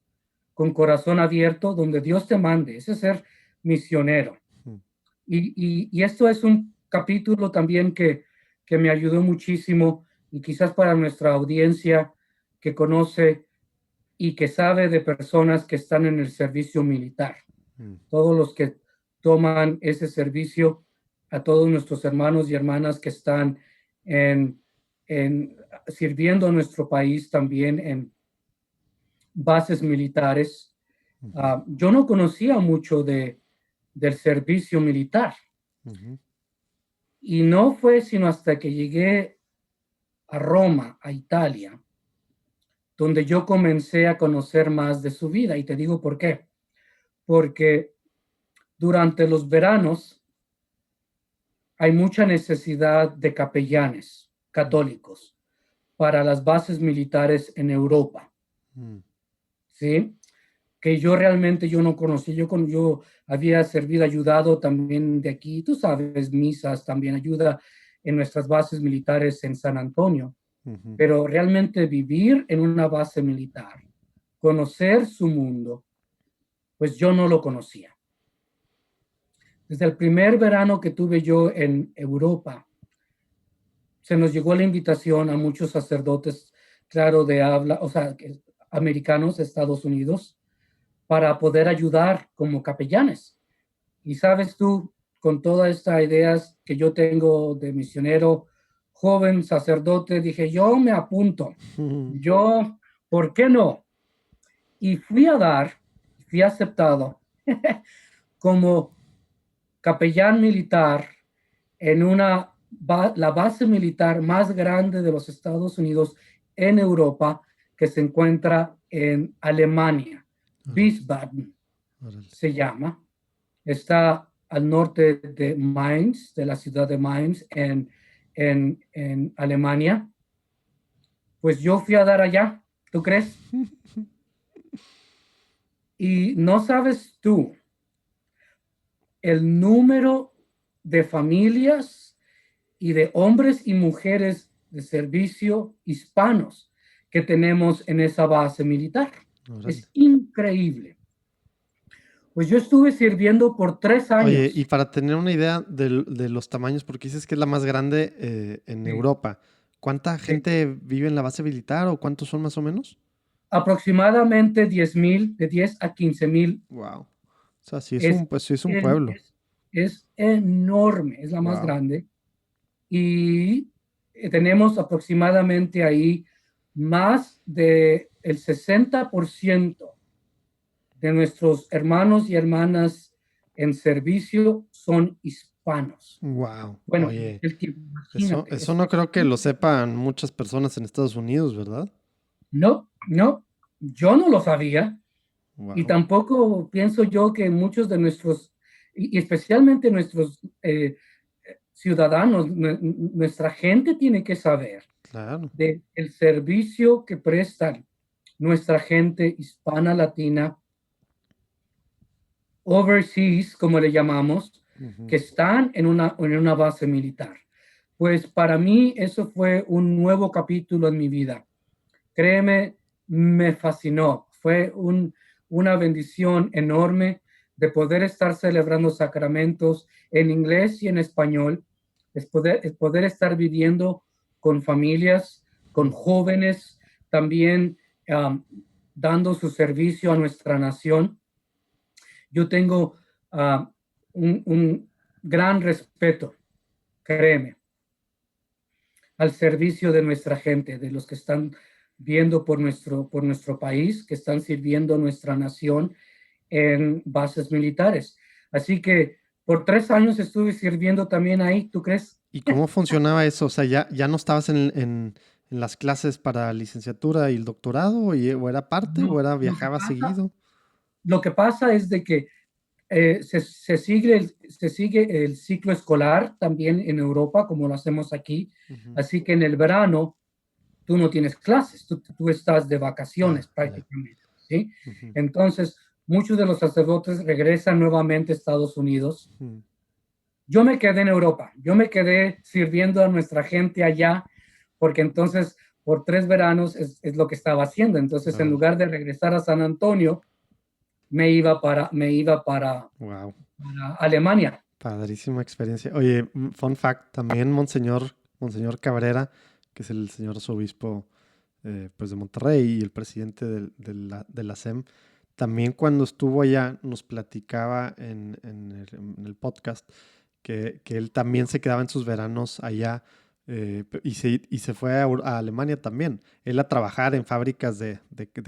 con corazón abierto, donde Dios te mande, ese es ser misionero. Y esto es un capítulo también que me ayudó muchísimo, y quizás para nuestra audiencia que conoce y que sabe de personas que están en el servicio militar. Todos los que toman ese servicio, a todos nuestros hermanos y hermanas que están sirviendo a nuestro país también en bases militares. Yo no conocía mucho del servicio militar. Y no fue sino hasta que llegué a Roma, a Italia, donde yo comencé a conocer más de su vida. Y te digo por qué. Porque durante los veranos hay mucha necesidad de capellanes católicos para las bases militares en Europa. ¿Sí? Que yo realmente no conocí. Yo había servido, ayudado también de aquí, tú sabes, misas, también ayuda en nuestras bases militares en San Antonio. Pero realmente vivir en una base militar, conocer su mundo, pues yo no lo conocía. Desde el primer verano que tuve yo en Europa, se nos llegó la invitación a muchos sacerdotes, claro, de habla, americanos, Estados Unidos, para poder ayudar como capellanes. Y sabes tú, con todas estas ideas que yo tengo de misionero joven, sacerdote, dije, yo me apunto, yo, ¿por qué no? Y fui aceptado como capellán militar en la base militar más grande de los Estados Unidos en Europa, que se encuentra en Alemania. Wiesbaden se llama. Está al norte de Mainz, de la ciudad de Mainz, en Alemania. Pues yo fui a dar allá, ¿tú crees? Y no sabes tú el número de familias y de hombres y mujeres de servicio hispanos que tenemos en esa base militar. Órale. Es increíble. Pues yo estuve sirviendo por 3 años. Oye, y para tener una idea de los tamaños, porque dices que es la más grande en Europa, ¿cuánta gente vive en la base militar o cuántos son más o menos? Aproximadamente 10,000, de 10 a 15,000. Wow. O sea, sí es un pueblo. Es enorme, es la más grande. Y tenemos aproximadamente ahí más del 60% de nuestros hermanos y hermanas en servicio son hispanos. Wow. Bueno, oye, eso no creo que lo sepan muchas personas en Estados Unidos, ¿verdad? No, yo no lo sabía. Wow. Y tampoco pienso yo que muchos de nuestros, y especialmente nuestros ciudadanos, nuestra gente tiene que saber del servicio que prestan nuestra gente hispana latina, overseas, como le llamamos, que están en una base militar. Pues para mí eso fue un nuevo capítulo en mi vida. Créeme, me fascinó. Fue una bendición enorme de poder estar celebrando sacramentos en inglés y en español, es poder estar viviendo con familias, con jóvenes, también dando su servicio a nuestra nación. Yo tengo un gran respeto, créeme, al servicio de nuestra gente, de los que están viendo por nuestro país, que están sirviendo a nuestra nación en bases militares. Así que por 3 años estuve sirviendo también ahí, ¿tú crees? ¿Y cómo funcionaba eso? O sea, ¿ya no estabas en las clases para licenciatura y el doctorado? ¿O era parte? No, ¿o viajaba seguido? Lo que pasa es de que se sigue el ciclo escolar también en Europa, como lo hacemos aquí. Así que en el verano tú no tienes clases, tú estás de vacaciones prácticamente, ¿sí? Entonces, muchos de los sacerdotes regresan nuevamente a Estados Unidos. Yo me quedé en Europa, yo me quedé sirviendo a nuestra gente allá, porque entonces por 3 veranos es lo que estaba haciendo. Entonces, en lugar de regresar a San Antonio, me iba para Alemania. Padrísima experiencia. Oye, fun fact, también Monseñor Cabrera, que es el señor arzobispo pues de Monterrey y el presidente de la SEM, también cuando estuvo allá nos platicaba en el podcast que él también se quedaba en sus veranos allá y se fue a Alemania también. Él a trabajar en fábricas de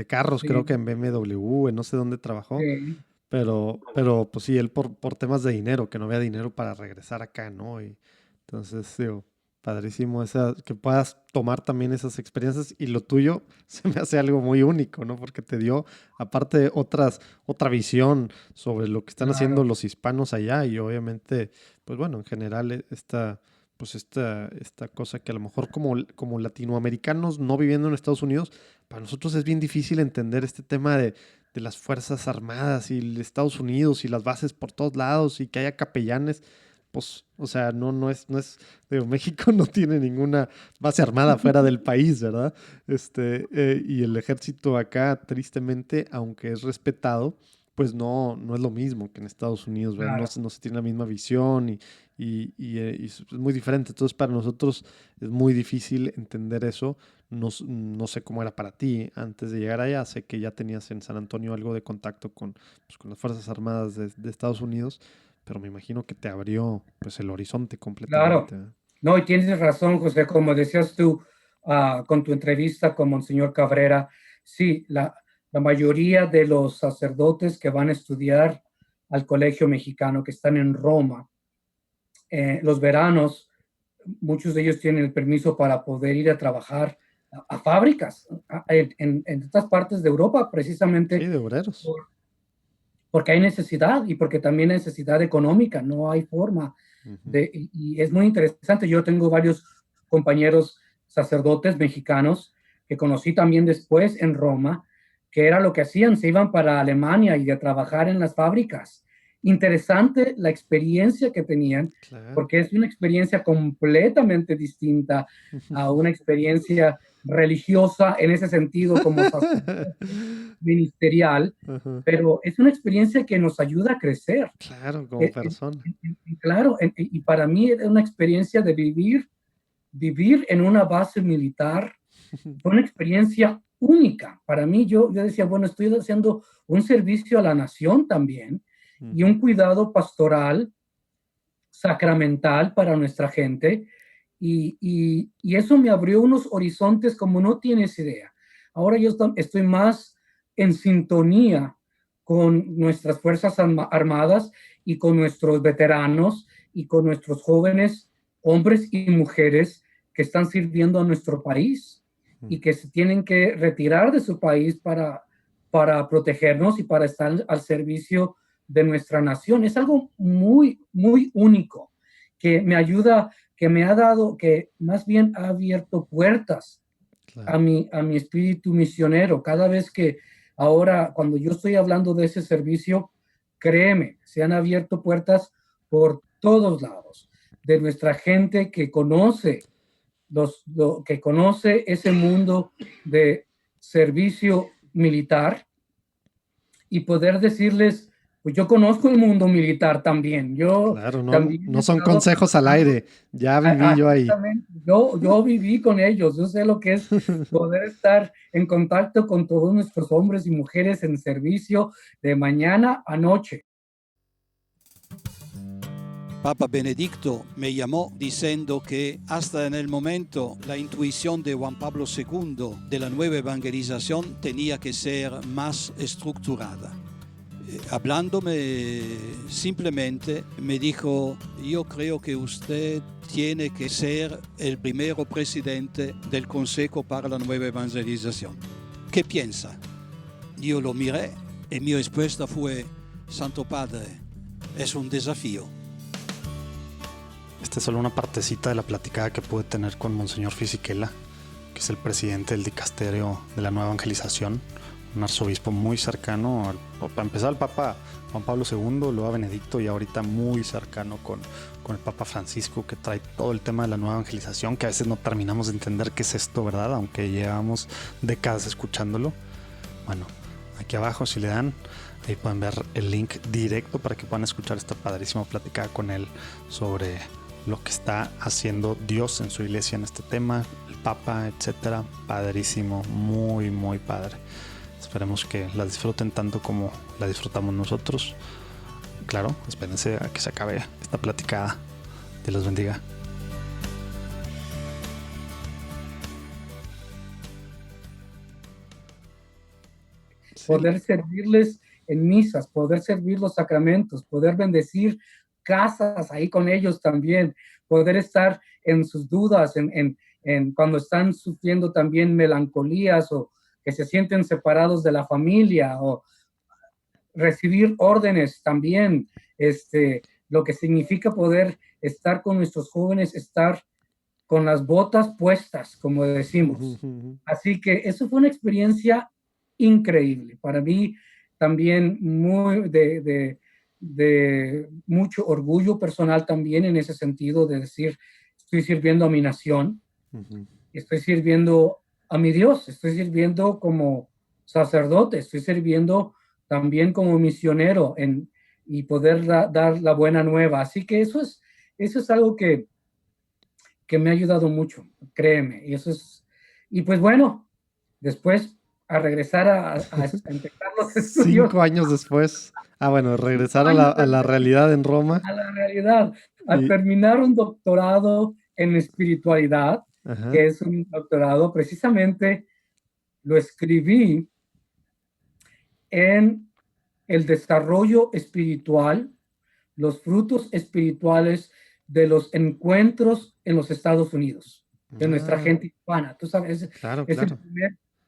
carros, sí. Creo que en BMW, no sé dónde trabajó. Sí. Pero pues sí, él por temas de dinero, que no había dinero para regresar acá, ¿no? Y entonces, digo, padrísimo que puedas tomar también esas experiencias, y lo tuyo se me hace algo muy único, ¿no? Porque te dio, aparte, otra visión sobre lo que están haciendo los hispanos allá, y obviamente, pues bueno, en general esta cosa que a lo mejor como latinoamericanos no viviendo en Estados Unidos, para nosotros es bien difícil entender este tema de las Fuerzas Armadas y Estados Unidos y las bases por todos lados y que haya capellanes. Pues, o sea, no es, digo, México no tiene ninguna base armada fuera del país, ¿verdad? Y el ejército acá, tristemente, aunque es respetado, pues no es lo mismo que en Estados Unidos, ¿verdad? Claro. No se tiene la misma visión y es muy diferente. Entonces, para nosotros es muy difícil entender eso. No sé cómo era para ti antes de llegar allá. Sé que ya tenías en San Antonio algo de contacto con las Fuerzas Armadas de Estados Unidos, pero me imagino que te abrió pues el horizonte Claro. completamente. No, y tienes razón, José, como decías tú con tu entrevista con Monseñor Cabrera, sí, la mayoría de los sacerdotes que van a estudiar al Colegio Mexicano, que están en Roma, los veranos, muchos de ellos tienen el permiso para poder ir a trabajar a fábricas en otras partes de Europa, precisamente Sí, de obreros. porque hay necesidad y porque también hay necesidad económica, no hay forma y es muy interesante. Yo tengo varios compañeros sacerdotes mexicanos que conocí también después en Roma, que era lo que hacían, se iban para Alemania y a trabajar en las fábricas. Interesante la experiencia que tenían, Claro. porque es una experiencia completamente distinta a una experiencia religiosa en ese sentido como sacerdote ministerial, pero es una experiencia que nos ayuda a crecer. Claro, como persona. Claro, y para mí es una experiencia de vivir en una base militar, fue una experiencia única. Para mí, yo decía, bueno, estoy haciendo un servicio a la nación también y un cuidado pastoral, sacramental para nuestra gente, y eso me abrió unos horizontes como no tienes idea. Ahora yo estoy más en sintonía con nuestras Fuerzas Armadas y con nuestros veteranos y con nuestros jóvenes hombres y mujeres que están sirviendo a nuestro país y que se tienen que retirar de su país para protegernos y para estar al servicio de nuestra nación. Es algo muy, muy único que me ayuda, que me ha dado, que más bien ha abierto puertas a mi espíritu misionero. Cada vez que ahora, cuando yo estoy hablando de ese servicio, créeme, se han abierto puertas por todos lados, de nuestra gente que conoce, que conoce ese mundo de servicio militar y poder decirles, pues yo conozco el mundo militar también. Claro, no son consejos al aire. Ya viví yo ahí. Yo viví con ellos. Yo sé lo que es poder estar en contacto con todos nuestros hombres y mujeres en servicio de mañana a noche. Papa Benedicto me llamó diciendo que hasta en el momento la intuición de Juan Pablo II de la nueva evangelización tenía que ser más estructurada. Hablándome simplemente me dijo, yo creo que usted tiene que ser el primero presidente del Consejo para la Nueva Evangelización. ¿Qué piensa? Yo lo miré y mi respuesta fue, Santo Padre, es un desafío. Esta es solo una partecita de la platicada que pude tener con Monseñor Fisichella, que es el presidente del dicasterio de la Nueva Evangelización, un arzobispo muy cercano, para empezar, al Papa Juan Pablo II, luego a Benedicto y ahorita muy cercano con el Papa Francisco, que trae todo el tema de la nueva evangelización, que a veces no terminamos de entender qué es esto, ¿verdad? Aunque llevamos décadas escuchándolo. Bueno, aquí abajo si le dan, ahí pueden ver el link directo para que puedan escuchar esta padrísima platicada con él sobre lo que está haciendo Dios en su iglesia en este tema, el Papa, etcétera. Padrísimo, muy, muy padre. Esperemos que la disfruten tanto como la disfrutamos nosotros. Claro, espérense a que se acabe esta platicada. Dios los bendiga. Poder servirles en misas, poder servir los sacramentos, poder bendecir casas ahí con ellos también, poder estar en sus dudas, en cuando están sufriendo también melancolías o que se sienten separados de la familia, o recibir órdenes también, lo que significa poder estar con nuestros jóvenes, estar con las botas puestas, como decimos. Así que eso fue una experiencia increíble. Para mí también muy de mucho orgullo personal también en ese sentido de decir, estoy sirviendo a mi nación, estoy sirviendo a mi Dios, estoy sirviendo como sacerdote, estoy sirviendo también como misionero y poder dar la buena nueva. Así que eso es algo que me ha ayudado mucho, créeme. Y pues bueno, después a regresar a empezar los estudios. 5 años después. Bueno, regresar a Años la realidad en Roma. a la realidad, a Y, terminar un doctorado en espiritualidad, ajá. que es un doctorado, precisamente lo escribí en el desarrollo espiritual, los frutos espirituales de los encuentros en los Estados Unidos, de nuestra Ah, gente hispana. Tú sabes, claro, es claro.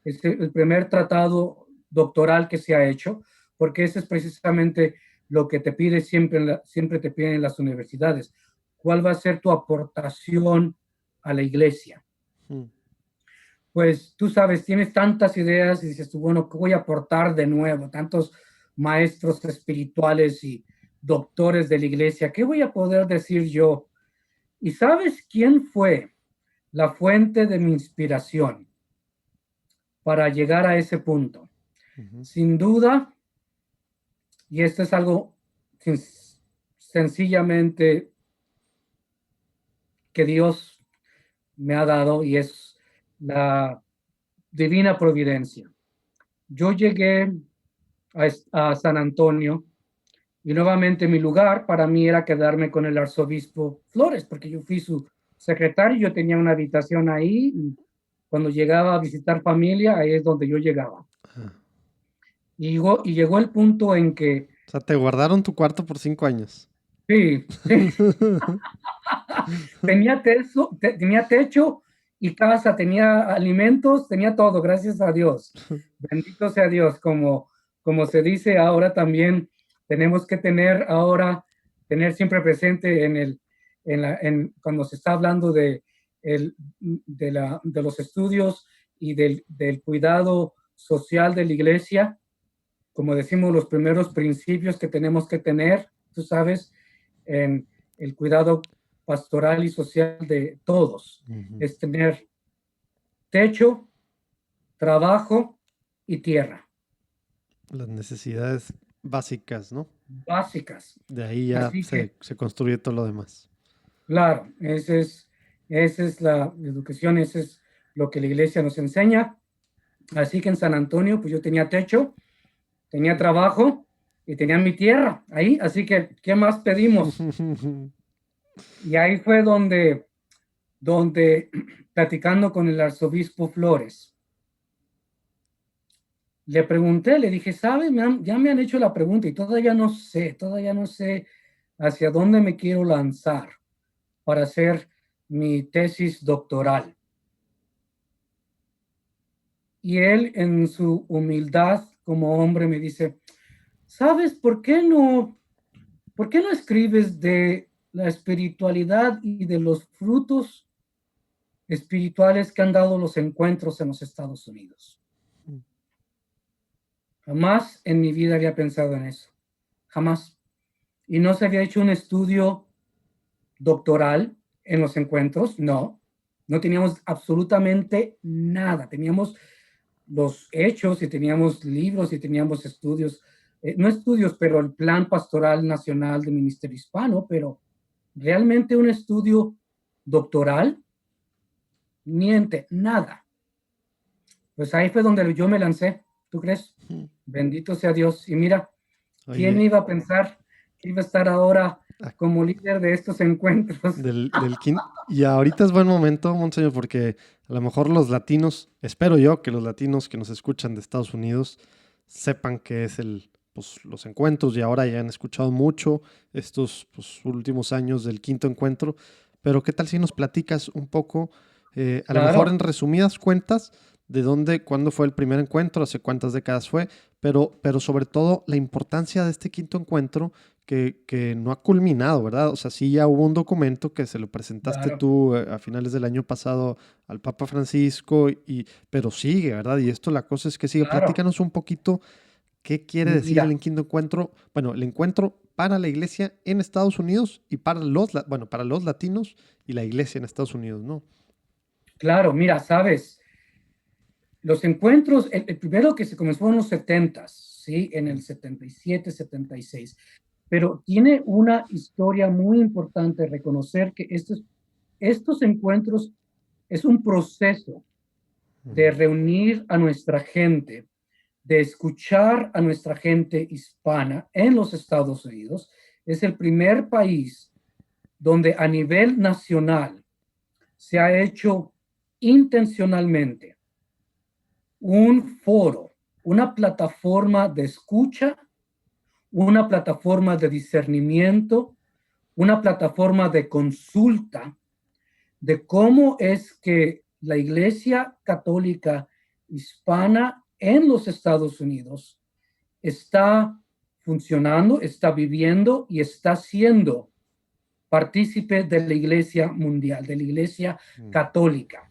el primer tratado doctoral que se ha hecho, porque ese es precisamente lo que te pide siempre te piden en las universidades. ¿Cuál va a ser tu aportación a la iglesia? Mm. Pues tú sabes, tienes tantas ideas y dices tú, bueno, ¿qué voy a aportar de nuevo? Tantos maestros espirituales y doctores de la iglesia, ¿qué voy a poder decir yo? ¿Y sabes quién fue la fuente de mi inspiración para llegar a ese punto? Ujú. Sin duda, y esto es algo sencillamente que Dios me ha dado y es la divina providencia. Yo llegué a San Antonio y nuevamente mi lugar para mí era quedarme con el arzobispo Flores, porque yo fui su secretario, yo tenía una habitación ahí y cuando llegaba a visitar familia, ahí es donde yo llegaba. Ah. Y llegó el punto en que, O sea, te guardaron tu cuarto por 5 años. sí, tenía techo y casa, tenía alimentos, tenía todo, gracias a Dios. Bendito sea Dios, como se dice ahora también, tenemos que tener siempre presente cuando se está hablando de los estudios y del cuidado social de la iglesia, como decimos, los primeros principios que tenemos que tener, tú sabes, en el cuidado pastoral y social de todos, Ujú. es tener techo, trabajo y tierra, Las necesidades básicas, ¿no? básicas. De ahí ya Así que, se construye todo lo demás. claro, esa es la educación, eso es lo que la iglesia nos enseña. Así que en San Antonio, pues yo tenía techo, tenía trabajo y tenía mi tierra ahí, así que, ¿qué más pedimos? Y ahí fue donde platicando con el arzobispo Flores, le pregunté, le dije, ¿sabes? Ya me han hecho la pregunta y todavía no sé hacia dónde me quiero lanzar para hacer mi tesis doctoral. Y él, en su humildad como hombre, me dice, ¿sabes por qué no escribes de la espiritualidad y de los frutos espirituales que han dado los encuentros en los Estados Unidos? Jamás en mi vida había pensado en eso, jamás. Y no se había hecho un estudio doctoral en los encuentros, no teníamos absolutamente nada. Teníamos los hechos y teníamos libros y teníamos estudios, no estudios, pero el Plan Pastoral Nacional del Ministerio Hispano, pero realmente un estudio doctoral, niente, nada. Pues ahí fue donde yo me lancé, ¿tú crees? Bendito sea Dios. Y mira, ¿quién Oye, iba a pensar que iba a estar ahora ah, como líder de estos encuentros? y ahorita es buen momento, Monseñor, porque a lo mejor los latinos, espero yo que los latinos que nos escuchan de Estados Unidos sepan que es pues, los encuentros y ahora ya han escuchado mucho estos pues, últimos años del quinto encuentro, pero ¿qué tal si nos platicas un poco, a lo mejor en Claro, resumidas cuentas, de dónde, cuándo fue el primer encuentro, hace cuántas décadas fue, pero sobre todo la importancia de este quinto encuentro que no ha culminado, ¿verdad? O sea, sí ya hubo un documento que se lo presentaste claro, tú a finales del año pasado al Papa Francisco, pero sigue, ¿verdad? Y esto la cosa es que sigue. claro. Platícanos un poquito qué quiere decir Mira, el quinto encuentro, bueno, el encuentro para la iglesia en Estados Unidos y para para los latinos y la iglesia en Estados Unidos, ¿no? claro, mira, sabes, los encuentros, el primero que se comenzó en los 70s, ¿sí? En el 77, 76, pero tiene una historia muy importante reconocer que estos encuentros es un proceso de reunir a nuestra gente, de escuchar a nuestra gente hispana en los Estados Unidos. Es el primer país donde a nivel nacional se ha hecho intencionalmente un foro, una plataforma de escucha, una plataforma de discernimiento, una plataforma de consulta de cómo es que la Iglesia Católica Hispana en los Estados Unidos está funcionando, está viviendo y está siendo partícipe de la Iglesia mundial, de la Iglesia Católica.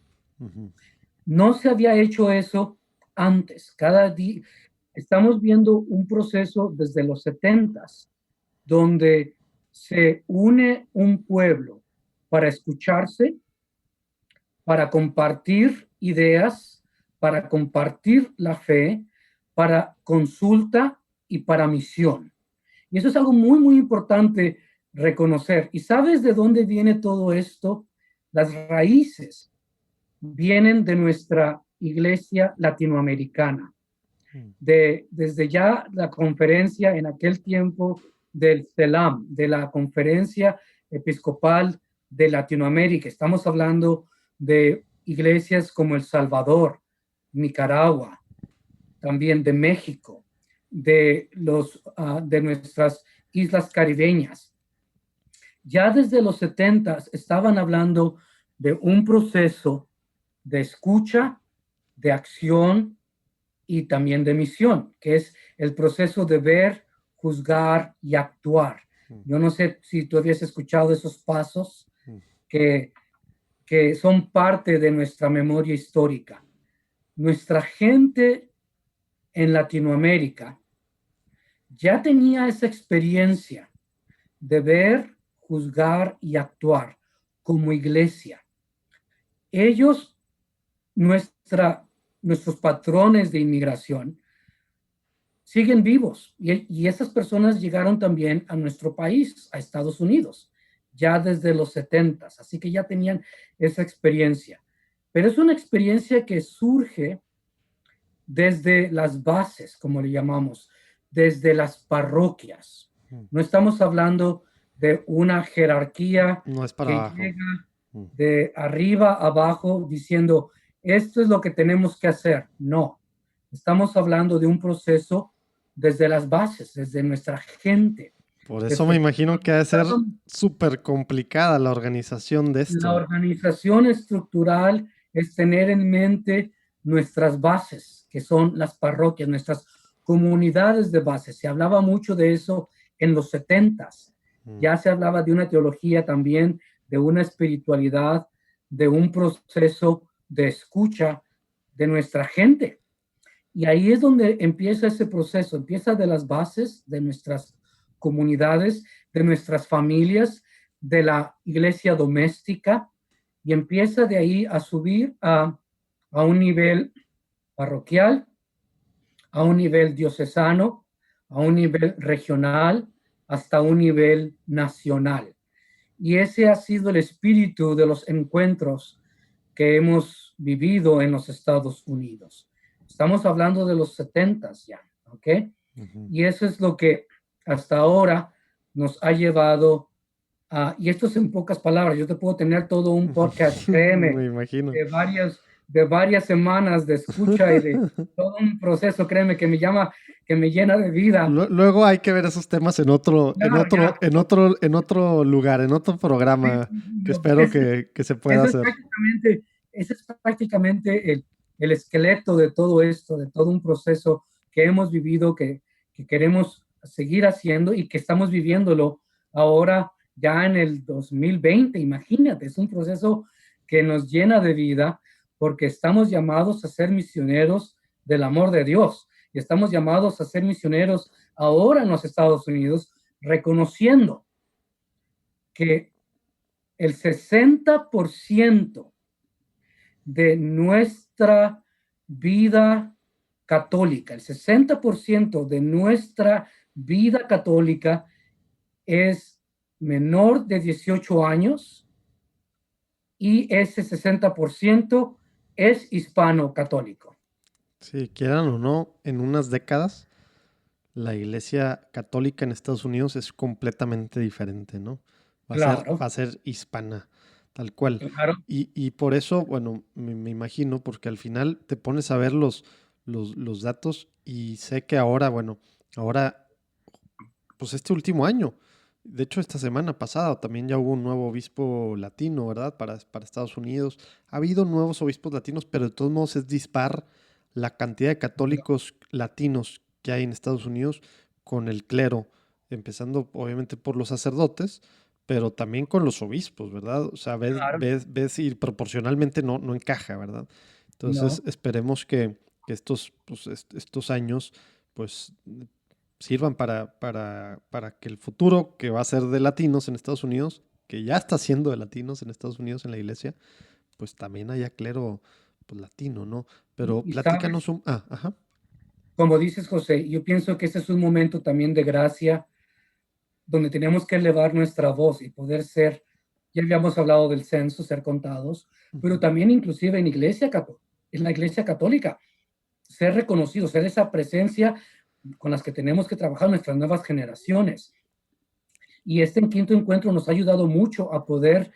No se había hecho eso antes. Cada día estamos viendo un proceso desde los 70s, donde se une un pueblo para escucharse, para compartir ideas, para compartir la fe, para consulta y para misión. Y eso es algo muy, muy importante reconocer. ¿Y sabes de dónde viene todo esto? Las raíces vienen de nuestra iglesia latinoamericana. Desde ya la conferencia en aquel tiempo del CELAM, de la Conferencia Episcopal de Latinoamérica. Estamos hablando de iglesias como El Salvador, Nicaragua, también de México, de nuestras islas caribeñas. Ya desde los 70s estaban hablando de un proceso de escucha, de acción y también de misión, que es el proceso de ver, juzgar y actuar. Yo no sé si tú habías escuchado esos pasos que son parte de nuestra memoria histórica. Nuestra gente en Latinoamérica ya tenía esa experiencia de ver, juzgar y actuar como iglesia. Ellos, nuestros patrones de inmigración, siguen vivos y esas personas llegaron también a nuestro país, a Estados Unidos, ya desde los 70s, así que ya tenían esa experiencia. Pero es una experiencia que surge desde las bases, como le llamamos, desde las parroquias. No estamos hablando de una jerarquía que abajo. llega de arriba a abajo diciendo, esto es lo que tenemos que hacer. No, estamos hablando de un proceso desde las bases, desde nuestra gente. Por eso me imagino que ha de ser súper complicada la organización de esto. La organización estructural es tener en mente nuestras bases, que son las parroquias, nuestras comunidades de base. Se hablaba mucho de eso en los 70s. Ya se hablaba de una teología también, de una espiritualidad, de un proceso de escucha de nuestra gente. Y ahí es donde empieza ese proceso, empieza de las bases de nuestras comunidades, de nuestras familias, de la iglesia doméstica, y empieza de ahí a subir a un nivel parroquial, a un nivel diocesano, a un nivel regional, hasta un nivel nacional. Y ese ha sido el espíritu de los encuentros que hemos vivido en los Estados Unidos. Estamos hablando de los 70s ya, ¿ok? Y eso es lo que hasta ahora nos ha llevado a, y esto es en pocas palabras, yo te puedo tener todo un podcast, créeme, me imagino, de varias semanas de escucha y de todo un proceso, créeme, que me llena de vida. Luego hay que ver esos temas en otro lugar, en otro programa, que espero que se pueda hacer. Ese es prácticamente el esqueleto de todo esto, de todo un proceso que hemos vivido, que queremos seguir haciendo y que estamos viviéndolo ahora ya en el 2020. Imagínate, es un proceso que nos llena de vida porque estamos llamados a ser misioneros del amor de Dios y estamos llamados a ser misioneros ahora en los Estados Unidos, reconociendo que el 60% de nuestra vida católica, el 60% de nuestra vida católica es menor de 18 años y ese 60% es hispano-católico. Sí, quieran o no, en unas décadas la iglesia católica en Estados Unidos es completamente diferente, ¿no? Claro, Va a ser hispana, tal cual. claro. Y por eso, bueno, me imagino, porque al final te pones a ver los datos y sé que ahora, bueno, ahora, pues este último año, de hecho esta semana pasada también ya hubo un nuevo obispo latino, ¿verdad? Para Estados Unidos. Ha habido nuevos obispos latinos, pero de todos modos es dispar la cantidad de católicos latinos que hay en Estados Unidos con el clero, empezando obviamente por los sacerdotes, pero también con los obispos, ¿verdad? O sea, Claro. ves y proporcionalmente no encaja, ¿verdad? Entonces No, esperemos que estos, pues, estos años pues sirvan para que el futuro que va a ser de latinos en Estados Unidos, que ya está siendo de latinos en Estados Unidos en la iglesia, pues también haya clero pues, latino, ¿no? Pero y sabes, platícanos un... Ah, ajá. como dices, José, yo pienso que ese es un momento también de gracia donde tenemos que elevar nuestra voz y poder ser, ya habíamos hablado del censo, ser contados, pero Ujú. también inclusive en la iglesia católica, ser reconocidos, ser esa presencia con las que tenemos que trabajar nuestras nuevas generaciones. Y este quinto encuentro nos ha ayudado mucho a poder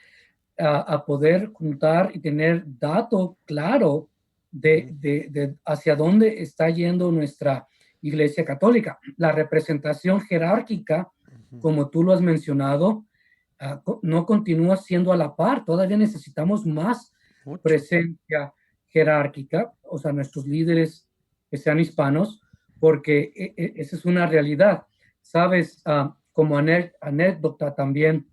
juntar y tener dato claro Ujú. de hacia dónde está yendo nuestra Iglesia Católica. La representación jerárquica, Ujú. como tú lo has mencionado, no continúa siendo a la par. Todavía necesitamos más Mucho. presencia jerárquica, o sea, nuestros líderes que sean hispanos, porque esa es una realidad. Sabes, como anécdota también,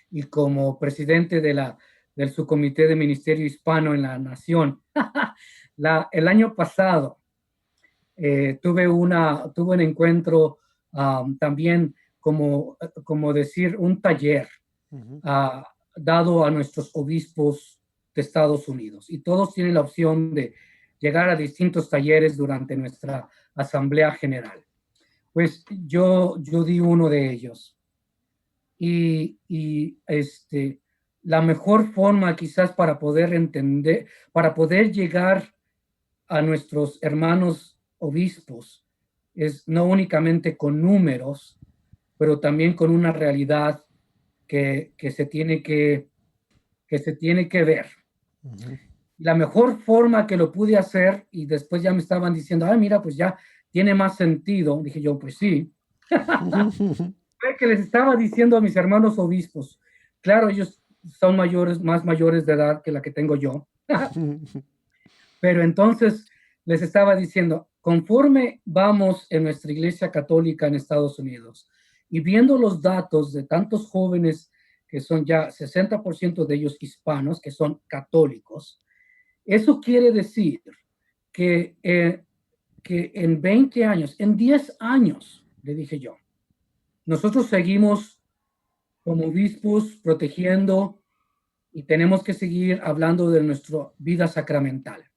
y como presidente del subcomité de Ministerio Hispano en la Nación. El año pasado tuve un encuentro también como decir un taller Ujú. uh, dado a nuestros obispos de Estados Unidos. Y todos tienen la opción de llegar a distintos talleres durante nuestra Asamblea General. Pues yo di uno de ellos. Y la mejor forma quizás para poder entender, para poder llegar a nuestros hermanos obispos es no únicamente con números, pero también con una realidad que se tiene que ver. Ujú. La mejor forma que lo pude hacer, y después ya me estaban diciendo, mira, pues ya tiene más sentido, dije yo, pues sí, fue que les estaba diciendo a mis hermanos obispos, claro, ellos son mayores, más mayores de edad que la que tengo yo, pero entonces les estaba diciendo, conforme vamos en nuestra iglesia católica en Estados Unidos y viendo los datos de tantos jóvenes que son ya 60% de ellos hispanos, que son católicos, eso quiere decir que, que en 20 años, en 10 años, le dije yo, nosotros seguimos como obispos protegiendo y tenemos que seguir hablando de nuestra vida sacramental.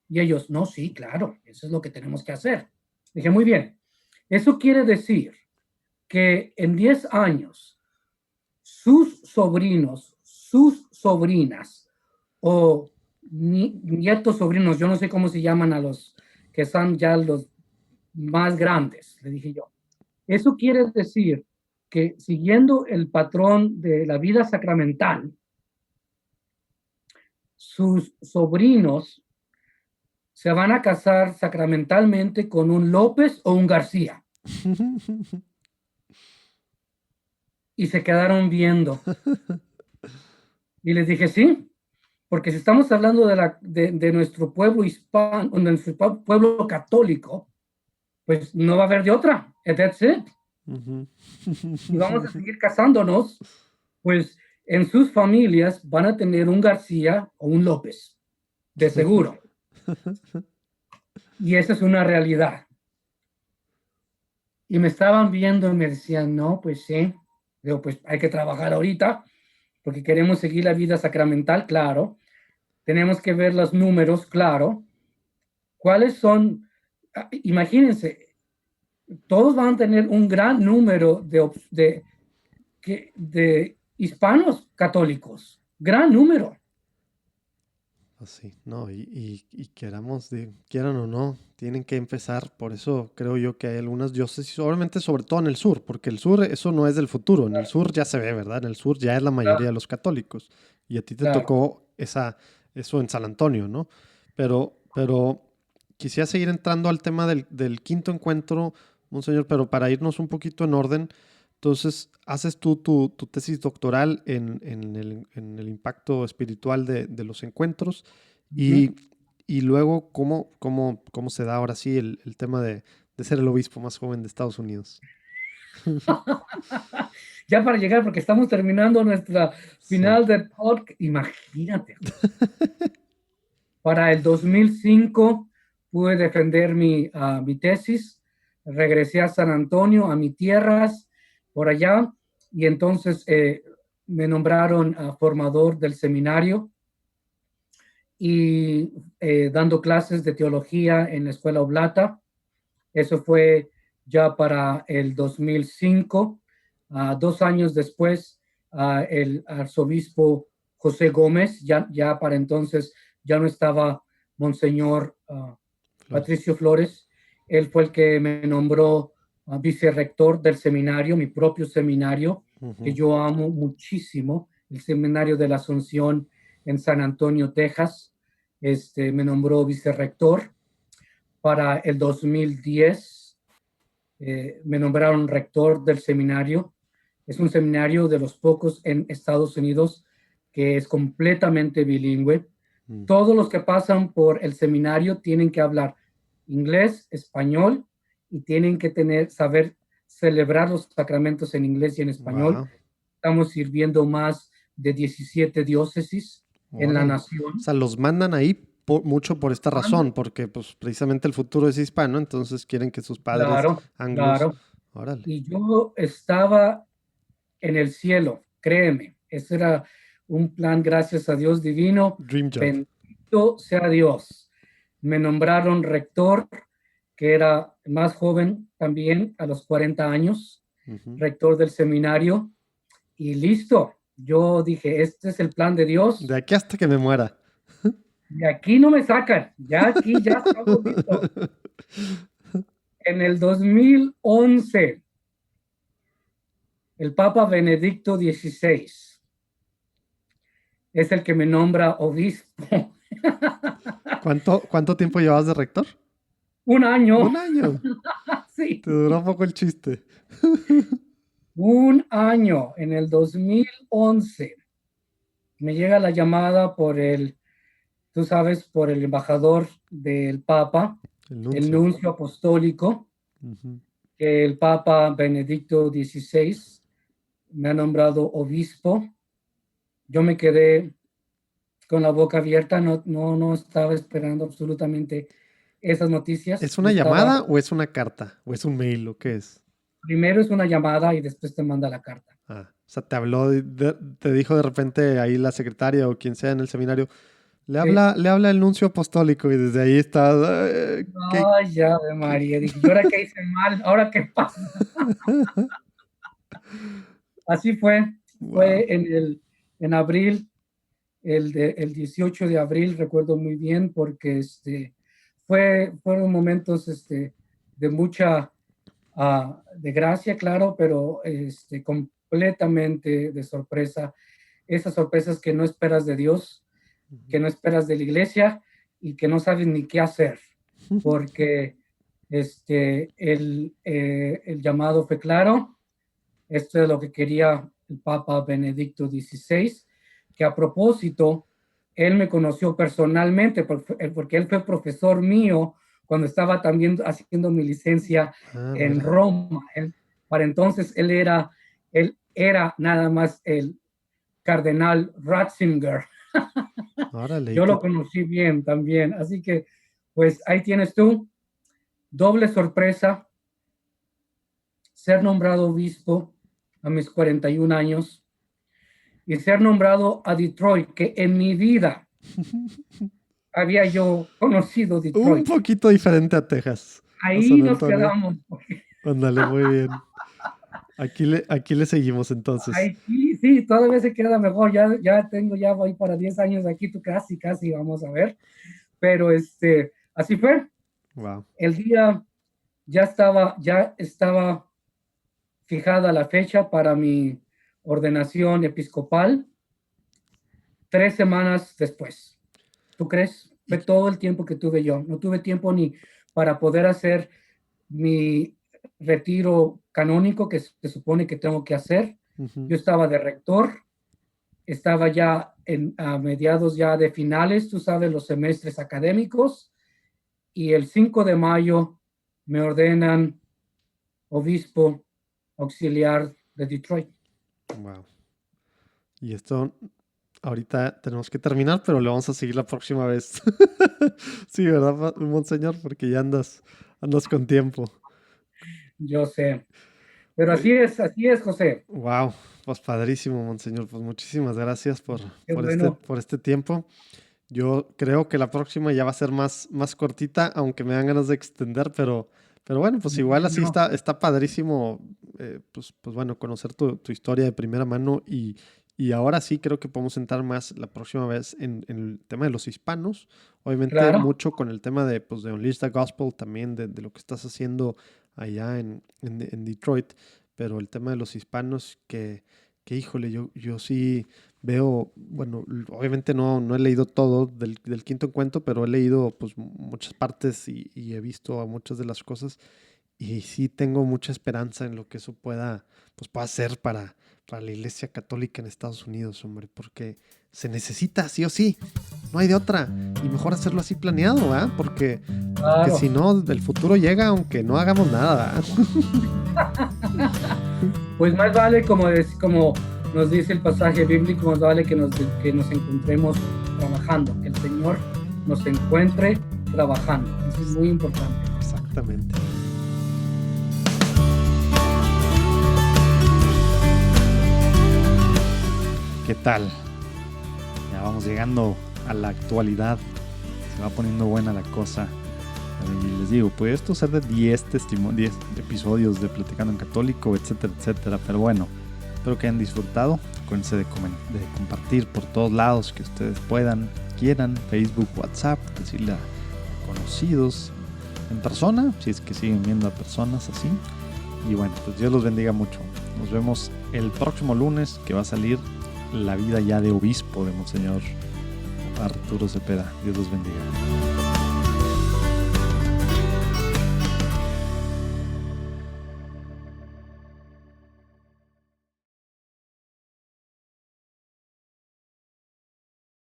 Y ellos, no, sí, claro, eso es lo que tenemos que hacer. Dije, muy bien, eso quiere decir que en 10 años sus sobrinos, sus sobrinas o nietos sobrinos, yo no sé cómo se llaman a los que son ya los más grandes, le dije yo. Eso quiere decir que siguiendo el patrón de la vida sacramental, sus sobrinos se van a casar sacramentalmente con un López o un García. Y se quedaron viendo. Y les dije, sí, porque si estamos hablando de nuestro pueblo hispano, de nuestro pueblo católico, pues no va a haber de otra. That's it. Y vamos a seguir casándonos, pues en sus familias van a tener un García o un López, de seguro. Y esa es una realidad. Y me estaban viendo y me decían, no, pues sí. Digo, pues hay que trabajar ahorita, porque queremos seguir la vida sacramental, claro. Tenemos que ver los números, claro. ¿Cuáles son? Imagínense, todos van a tener un gran número de hispanos católicos. Gran número. Pues sí, no, y quieran o no, tienen que empezar. Por eso creo yo que hay algunas diócesis, obviamente sobre todo en el sur, porque el sur eso no es del futuro, en el sur ya se ve, ¿verdad? En el sur ya es la mayoría de los católicos. Y a ti te Claro. tocó eso en San Antonio, ¿no? Pero quisiera seguir entrando al tema del quinto encuentro, monseñor, pero para irnos un poquito en orden. Entonces, haces tú tu tesis doctoral en el impacto espiritual de los encuentros Ujú. y luego cómo se da ahora sí el tema de ser el obispo más joven de Estados Unidos. Ya para llegar, porque estamos terminando nuestra Sí. final de podcast, imagínate. Para el 2005 pude defender mi tesis, regresé a San Antonio, a mis tierras, por allá, y entonces me nombraron formador del seminario y dando clases de teología en la Escuela Oblata. Eso fue ya para el 2005. 2 años después, el arzobispo José Gómez, ya para entonces ya no estaba Monseñor Flores. Patricio Flores. Él fue el que me nombró vicerrector del seminario, mi propio seminario, que Ujú. yo amo muchísimo, el Seminario de la Asunción en San Antonio, Texas. Me nombró vicerrector. Para el 2010 me nombraron rector del seminario. Es un seminario de los pocos en Estados Unidos que es completamente bilingüe. Mm. Todos los que pasan por el seminario tienen que hablar inglés, español y tienen que saber celebrar los sacramentos en inglés y en español. Wow. Estamos sirviendo más de 17 diócesis en la Órale. O nación. sea, los mandan ahí mucho por esta razón, porque pues precisamente el futuro es hispano, entonces quieren que sus padres Claro, anglos. claro. Órale. Y yo estaba en el cielo, créeme. Ese era un plan, gracias a Dios divino. Dream job. Bendito sea Dios. Me nombraron rector, que era más joven también, a los 40 años, Ujú. rector del seminario. Y listo. Yo dije, este es el plan de Dios. De aquí hasta que me muera. De aquí no me sacan. Ya aquí ya estamos listos. En el 2011, el Papa Benedicto XVI es el que me nombra obispo. ¿Cuánto tiempo llevas de rector? Un año. Un año. Sí. Te duró poco el chiste. Un año. En el 2011 me llega la llamada tú sabes, por el embajador del Papa, el nuncio apostólico, Ujú. que el Papa Benedicto XVI me ha nombrado obispo. Yo me quedé con la boca abierta, no estaba esperando absolutamente esas noticias. ¿Es una llamada o es una carta? ¿O es un mail? ¿O qué es? Primero es una llamada y después te manda la carta. O sea, te habló, te dijo de repente ahí la secretaria o quien sea en el seminario, le habla el nuncio apostólico y desde ahí estás... Ay, ya de María. Dije, ¿y ahora qué hice mal? ¿Ahora qué pasa? Así fue. Wow. Fue en abril, el 18 de abril, recuerdo muy bien, porque fueron momentos de mucha de gracia, claro, pero completamente de sorpresa. Esas sorpresas que no esperas de Dios, que no esperas de la iglesia y que no sabes ni qué hacer, porque el llamado fue claro. Esto es lo que quería el Papa Benedicto XVI, que a propósito, él me conoció personalmente porque él fue profesor mío cuando estaba también haciendo mi licencia en Mira. Roma. Para entonces él era nada más el cardenal Ratzinger. Órale. Yo lo conocí bien también, así que pues ahí tienes tú, doble sorpresa, ser nombrado obispo a mis 41 años y ser nombrado a Detroit, que en mi vida había yo conocido Detroit. Un poquito diferente a Texas. Ahí a nos quedamos. Ándale, muy bien. Aquí le seguimos entonces. Aquí Sí, todavía se queda mejor. Ya voy para 10 años aquí, tú casi, vamos a ver. Pero así fue. Wow. El día ya estaba fijada la fecha para mi ordenación episcopal 3 semanas después. ¿Tú crees? Fue todo el tiempo que tuve yo. No tuve tiempo ni para poder hacer mi retiro canónico que se supone que tengo que hacer. Uh-huh. Yo estaba de rector, estaba ya a mediados ya de finales, tú sabes, los semestres académicos, y el 5 de mayo me ordenan obispo auxiliar de Detroit. Wow. Y esto ahorita tenemos que terminar, pero lo vamos a seguir la próxima vez. Sí, ¿verdad, monseñor? Porque ya andas con tiempo. Yo sé. Pero así es, José. Wow, pues padrísimo, monseñor. Pues muchísimas gracias por este tiempo. Yo creo que la próxima ya va a ser más cortita, aunque me dan ganas de extender, pero bueno, pues igual así está padrísimo, pues bueno, conocer tu historia de primera mano y ahora sí creo que podemos entrar más la próxima vez en el tema de los hispanos. Obviamente claro. Mucho con el tema de Unleash the Gospel, también de lo que estás haciendo allá en Detroit, pero el tema de los hispanos que híjole, yo sí veo, bueno, obviamente no he leído todo del quinto encuentro, pero he leído pues muchas partes y he visto muchas de las cosas y sí tengo mucha esperanza en lo que eso pueda ser para la Iglesia Católica en Estados Unidos, hombre, porque se necesita sí o sí, no hay de otra, y mejor hacerlo así planeado, ¿verdad? Porque si no, el futuro llega aunque no hagamos nada, ¿verdad? Pues más vale, como nos dice el pasaje bíblico, más vale que nos encontremos trabajando, que el Señor nos encuentre trabajando. Eso es muy importante. Exactamente. ¿Qué tal? Ya vamos llegando a la actualidad. Se va poniendo buena la cosa. Y les digo, puede esto ser de 10 episodios de Platicando en Católico, etcétera, etcétera. Pero bueno, espero que hayan disfrutado. Acuérdense de compartir por todos lados que ustedes quieran. Facebook, WhatsApp, decirle a conocidos en persona, si es que siguen viendo a personas así. Y bueno, pues Dios los bendiga mucho. Nos vemos el próximo lunes, que va a salir la vida ya de obispo de Monseñor Arturo Cepeda. Dios los bendiga.